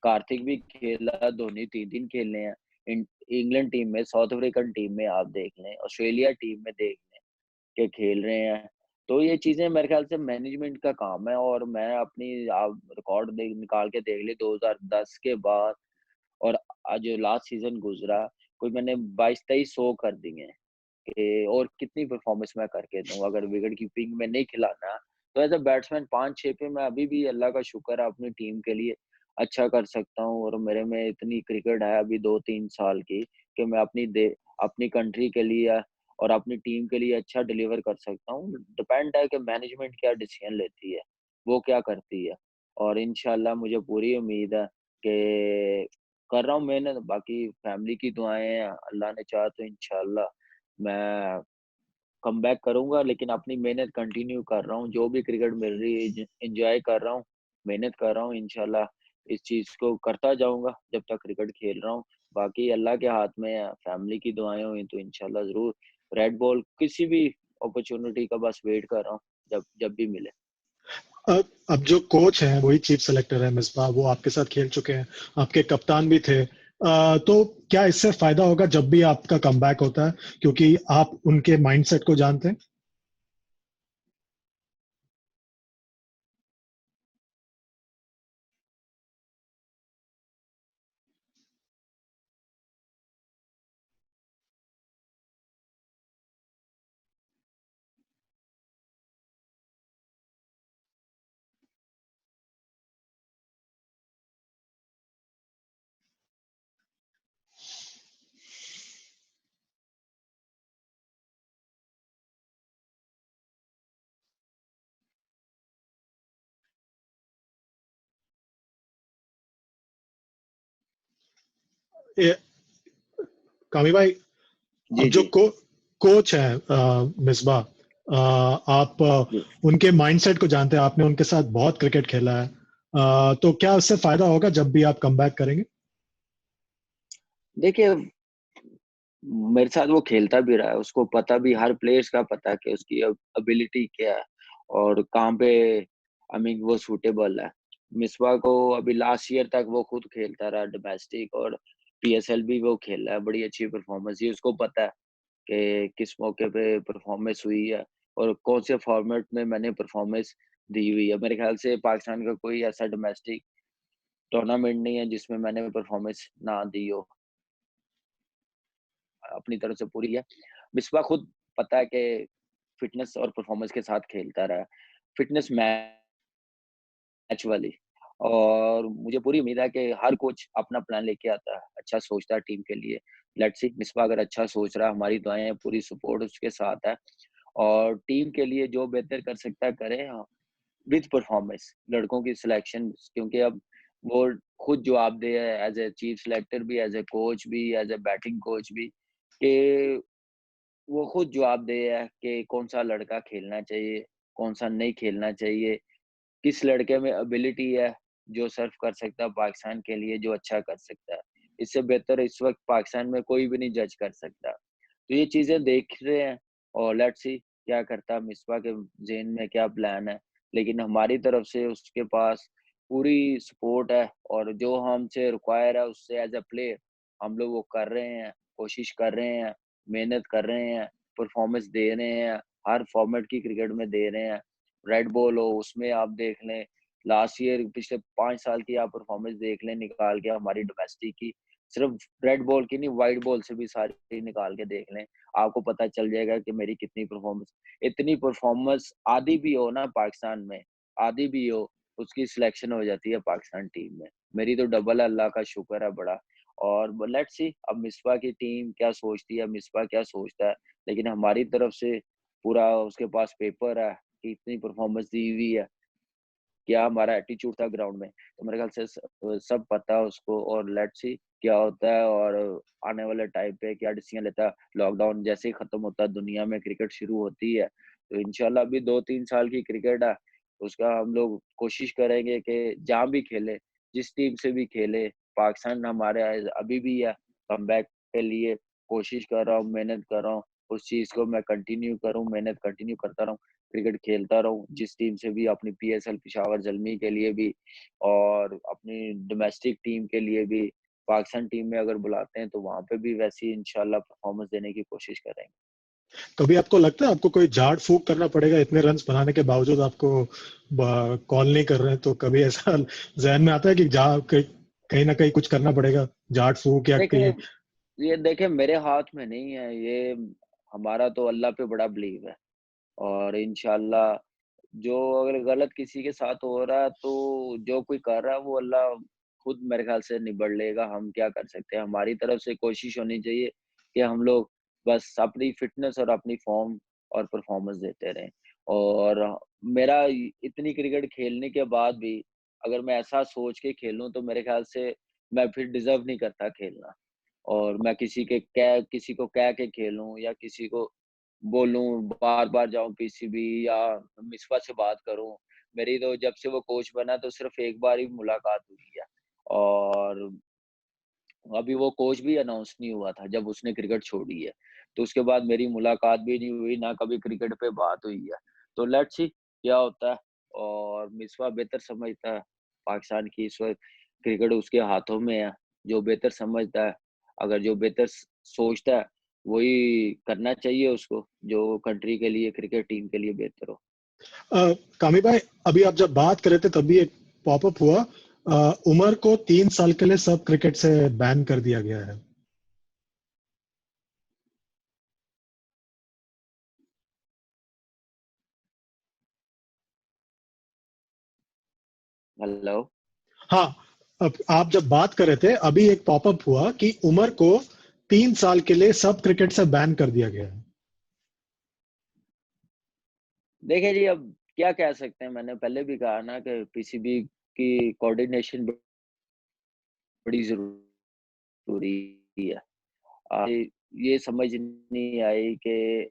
कार्तिक भी खेला, धोनी 3-3 खेले हैं। इंग्लैंड टीम में, साउथ अफ्रीकन टीम में आप देख लें, ऑस्ट्रेलिया टीम में देख लें के खेल रहे हैं। तो ये चीज़ें मेरे ख्याल से मैनेजमेंट का काम है, और मैं अपनी आप रिकॉर्ड देख निकाल के देख ले 2010 के बाद, और आज जो लास्ट सीज़न गुज़रा, कोई मैंने 22-23 100 कर दिए हैं। और कितनी परफॉर्मेंस मैं करके दूँ, अगर विकेट कीपिंग में नहीं खिलाना, तो एज़ अ बैट्समैन 5-6 पे मैं अभी भी अल्लाह का शुक्र है अपनी टीम के लिए अच्छा कर सकता हूँ, और मेरे में इतनी क्रिकेट है अभी 2-3 साल की कि मैं अपनी कंट्री के लिए और अपनी टीम के लिए अच्छा डिलीवर कर सकता हूँ। डिपेंड है कि मैनेजमेंट क्या डिसीज़न लेती है, वो क्या करती है, और इंशाल्लाह मुझे पूरी उम्मीद है कि कर रहा हूँ मेहनत, बाकी फैमिली की दुआएँ हैं, अल्लाह ने चाहा तो इंशाल्लाह मैं कमबैक करूँगा, लेकिन अपनी मेहनत कंटिन्यू कर रहा हूँ, जो भी क्रिकेट मिल रही है एन्जॉय कर रहा हूँ, मेहनत कर रहा हूँ, इंशाल्लाह इस चीज़ को करता जाऊँगा जब तक क्रिकेट खेल रहा हूँ। बाकी अल्लाह के हाथ में है, फैमिली की दुआएँ हुई तो इंशाल्लाह ज़रूर रेड बॉल किसी भी अपॉर्च्युनिटी का बस वेट कर रहा हूँ, जब जब भी मिले। अब जो कोच हैं वही चीफ सेलेक्टर है मिसबा, वो आपके साथ खेल चुके हैं, आपके कप्तान भी थे। तो क्या इससे फायदा होगा जब भी आपका कमबैक होता है, क्योंकि आप उनके माइंडसेट को जानते हैं? ये कामी भाई, अब जी, जो जी, कोच है मिसबा, आप जी। उनके माइंडसेट को जानते हैं, आपने उनके साथ बहुत क्रिकेट खेला है, तो क्या उससे फायदा होगा जब भी आप कमबैक करेंगे? देखिए, मेरे साथ वो खेलता भी रहा है, उसको पता भी हर प्लेयर्स का पता है कि उसकी एबिलिटी क्या है और कहाँ पे आई मीन वो सूटेबल है। मिसबा को अभी लास्ट ईयर तक वो खुद खेलता रहा डोमेस्टिक और पीएसएल भी वो खेल रहा है, बड़ी अच्छी परफॉर्मेंस है, उसको पता है कि किस मौके पे परफॉर्मेंस हुई है और कौन से फॉर्मेट में मैंने परफॉर्मेंस दी हुई है। मेरे ख्याल से पाकिस्तान का कोई ऐसा डोमेस्टिक टूर्नामेंट नहीं है जिसमें मैंने परफॉर्मेंस ना दी हो, अपनी तरफ से पूरी है। मिसबा खुद पता है कि फिटनेस और परफॉर्मेंस के साथ खेलता रहा है। फिटनेस मैच वाली और मुझे पूरी उम्मीद है कि हर कोच अपना प्लान लेके आता है, अच्छा सोचता है टीम के लिए। लेट्स सी मिसबा अगर अच्छा सोच रहा है, हमारी दुआएँ हैं, पूरी सपोर्ट उसके साथ है और टीम के लिए जो बेहतर कर सकता है करे विद परफॉर्मेंस लड़कों की सिलेक्शन क्योंकि अब वो खुद जवाब दे है एज़ अ चीफ सिलेक्टर भी, एज़ अ कोच भी, एज़ अ बैटिंग कोच भी कि वो खुद जवाबदेह है कि कौन-सा लड़का खेलना चाहिए, कौन-सा नहीं खेलना चाहिए, किस लड़के में एबिलिटी है, जो सर्व कर सकता है पाकिस्तान के लिए, जो अच्छा कर सकता है। इससे बेहतर इस वक़्त पाकिस्तान में कोई भी नहीं जज कर सकता। तो ये चीज़ें देख रहे हैं और लेट्स सी क्या करता है, मिसबा के ज़हन में क्या प्लान है। लेकिन हमारी तरफ से उसके पास पूरी सपोर्ट है और जो हमसे रिक्वायर है उससे एज़ अ प्लेयर हम लोग वो कर रहे हैं, कोशिश कर रहे हैं, मेहनत कर रहे हैं, परफॉर्मेंस दे रहे हैं, हर फॉर्मेट की क्रिकेट में दे रहे हैं। रेड बॉल हो उसमें आप देख लें, लास्ट ईयर पिछले 5 साल की आप परफॉर्मेंस देख लें निकाल के हमारी डोमेस्टिक की, सिर्फ रेड बॉल की नहीं व्हाइट बॉल से भी सारी निकाल के देख लें, आपको पता चल जाएगा कि मेरी कितनी परफॉर्मेंस इतनी परफॉर्मेंस आधी भी हो ना पाकिस्तान में, आधी भी हो, उसकी सिलेक्शन हो जाती है पाकिस्तान टीम में। मेरी तो डबल है, अल्लाह का शुक्र है बड़ा और लेट्स सी अब मिसबा की टीम क्या सोचती है, मिसबा क्या सोचता है, लेकिन हमारी तरफ से पूरा उसके पास पेपर है कि इतनी परफॉर्मेंस दी हुई है, क्या हमारा एटीट्यूड था ग्राउंड में। तो मेरे ख्याल से सब पता है उसको और लेट्स सी क्या होता है और आने वाले टाइम पे क्या डिसीजन लेता है। लॉकडाउन जैसे ही खत्म होता है, दुनिया में क्रिकेट शुरू होती है, तो इंशाल्लाह अभी 2-3 साल की क्रिकेट है, उसका हम लोग कोशिश करेंगे कि जहाँ भी खेले, जिस टीम से भी खेले, पाकिस्तान हमारे अभी भी है, कमबैक के लिए कोशिश कर रहा हूँ, मेहनत कर रहा हूँ, उस चीज़ को मैं कंटिन्यू करूँ, मेहनत कंटिन्यू करता रहूँ। क्रिकेट खेलता रहूँ, जिस टीम से भी अपनी पीएसएल पेशावर ज़ल्मी के लिए भी और अपनी डोमेस्टिक टीम के लिए भी, पाकिस्तान टीम में अगर बुलाते हैं तो वहाँ पे भी वैसे ही इंशाल्लाह परफ़ॉर्मेंस देने की कोशिश करेंगे। कभी आपको लगता है आपको कोई झाड़-फूँक करना पड़ेगा इतने रन्स बनाने के बावजूद आपको कॉल नहीं कर रहे हैं, तो कभी ऐसा ज़हन में आता है कि कहीं न कहीं कुछ करना पड़ेगा, झाड़-फूँक या देखिए, कहीं? ये देखिए मेरे हाथ में नहीं है, ये हमारा तो अल्लाह पे बड़ा बिलीव है और इंशाल्लाह जो अगर गलत किसी के साथ हो रहा है तो जो कोई कर रहा है वो अल्लाह खुद मेरे ख्याल से निबड़ लेगा, हम क्या कर सकते हैं। हमारी तरफ से कोशिश होनी चाहिए कि हम लोग बस अपनी फ़िटनेस और अपनी फ़ॉर्म और परफ़ॉर्मेंस देते रहें। और मेरा इतनी क्रिकेट खेलने के बाद भी अगर मैं ऐसा सोच के खेलूँ तो मेरे ख्याल से मैं फिर डिज़र्व नहीं करता खेलना। और मैं किसी को कह के खेलूँ या किसी को बोलूँ, बार-बार जाऊँ पीसीबी या मिसबा से बात करूँ। मेरी तो जब से वो कोच बना तो सिर्फ़ एक बार ही मुलाकात हुई है और अभी वो कोच भी अनाउंस नहीं हुआ था जब उसने क्रिकेट छोड़ी है। तो उसके बाद मेरी मुलाकात भी नहीं हुई, ना कभी क्रिकेट पे बात हुई है। तो लेट्स सी क्या होता है और मिसबा बेहतर समझता है पाकिस्तान की इस वक़्त क्रिकेट उसके हाथों में है। जो बेहतर समझता है, अगर जो बेहतर सोचता है, वही करना चाहिए उसको, जो कंट्री के लिए, क्रिकेट टीम के लिए बेहतर हो। कामी भाई, अभी आप जब बात कर रहे थे तभी एक पॉपअप हुआ, उमर को 3 साल के लिए सब क्रिकेट से बैन कर दिया गया है। हेलो? हाँ, अब आप जब बात कर रहे थे, अभी एक पॉपअप हुआ कि उमर को 3 साल के लिए सब क्रिकेट से बैन कर दिया गया है। देखिए जी, अब क्या कह सकते हैं, मैंने पहले भी कहा ना कि पीसीबी की कोऑर्डिनेशन बड़ी ज़रूरी है। ये समझ नहीं आई कि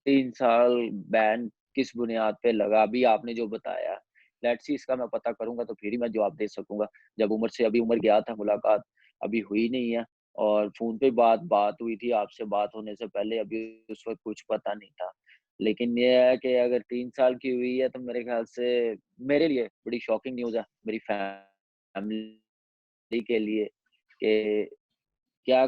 3 साल बैन किस बुनियाद पे लगा? अभी आपने जो बताया, लेट्स सी इसका मैं पता करूँगा तो फिर ही मैं जवाब दे सकूँगा। जब उमर से अभी उमर गया था, मुलाकात अभी हुई नहीं है और फ़ोन पे बात हुई थी आपसे बात होने से पहले, अभी उस वक़्त कुछ पता नहीं था। लेकिन ये है कि अगर 3 साल की हुई है तो मेरे ख़्याल से मेरे लिए बड़ी शॉकिंग न्यूज़ है, मेरी फैमिली के लिए कि क्या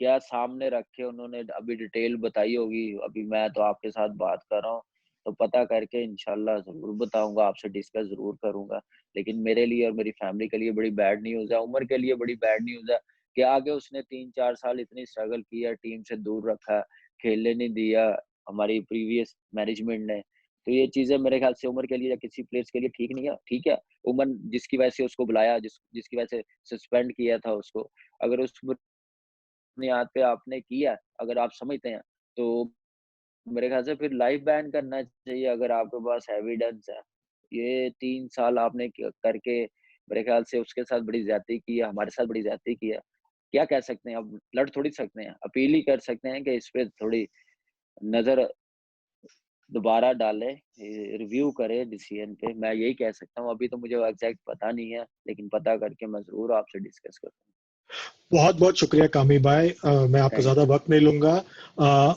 क्या सामने रख के उन्होंने अभी डिटेल बताई होगी, अभी मैं तो आपके साथ बात कर रहा हूँ, तो पता करके इंशाल्लाह ज़रूर बताऊँगा, आपसे डिस्कस ज़रूर करूँगा। लेकिन मेरे लिए और मेरी फैमिली के लिए बड़ी बैड न्यूज़ है, उमर के लिए बड़ी बैड न्यूज़ है कि आगे उसने 3-4 साल इतनी स्ट्रगल की है, टीम से दूर रखा, खेलने नहीं दिया हमारी प्रीवियस मैनेजमेंट ने। तो ये चीज़ें मेरे ख्याल से उमर के लिए या किसी प्लेयर्स के लिए ठीक नहीं है, ठीक है? उमर जिसकी वजह से उसको बुलाया, जिसकी वजह से सस्पेंड किया था उसको, अगर उस बुनियाद पे आपने किया, अगर आप समझते हैं, तो मेरे ख़्याल से फिर लाइफ़ बैन करना चाहिए अगर आपके पास एविडेंस है। ये 3 साल आपने क करके मेरे ख़्याल से उसके साथ बड़ी ज़्यादती की है, हमारे साथ बड़ी ज़्यादती की है। क्या कह सकते हैं अब? लड़ थोड़ी सकते हैं, अपील ही कर सकते हैं कि इस पे थोड़ी नज़र दोबारा डालें, रिव्यू करें डिसीजन पे, मैं यही कह सकता हूँ। अभी तो मुझे एग्ज़ैक्ट पता नहीं है, लेकिन पता करके मैं ज़रूर आपसे डिस्कस करूँगा। बहुत-बहुत शुक्रिया कामी भाई। मैं आपका थैंक ज़्यादा यू। वक़्त नहीं लूँगा।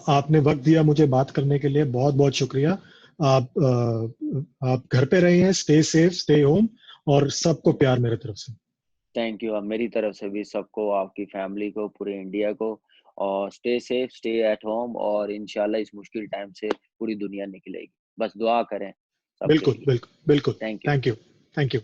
आपने वक़्त दिया मुझे बात करने के लिए बहुत-बहुत शुक्रिया। आप घर पे रहिए, स्टे सेफ, स्टे होम और सबको प्यार मेरे तरफ से। Thank you. मेरी तरफ से भी सबको, आपकी फैमिली को, पूरे इंडिया को और stay safe, stay at home और इंशाल्लाह इस मुश्किल टाइम से पूरी दुनिया निकलेगी। बस दुआ करें सबके बिल्कुल, लिए। बिल्कुल, बिल्कुल। Thank you. Thank you, thank you.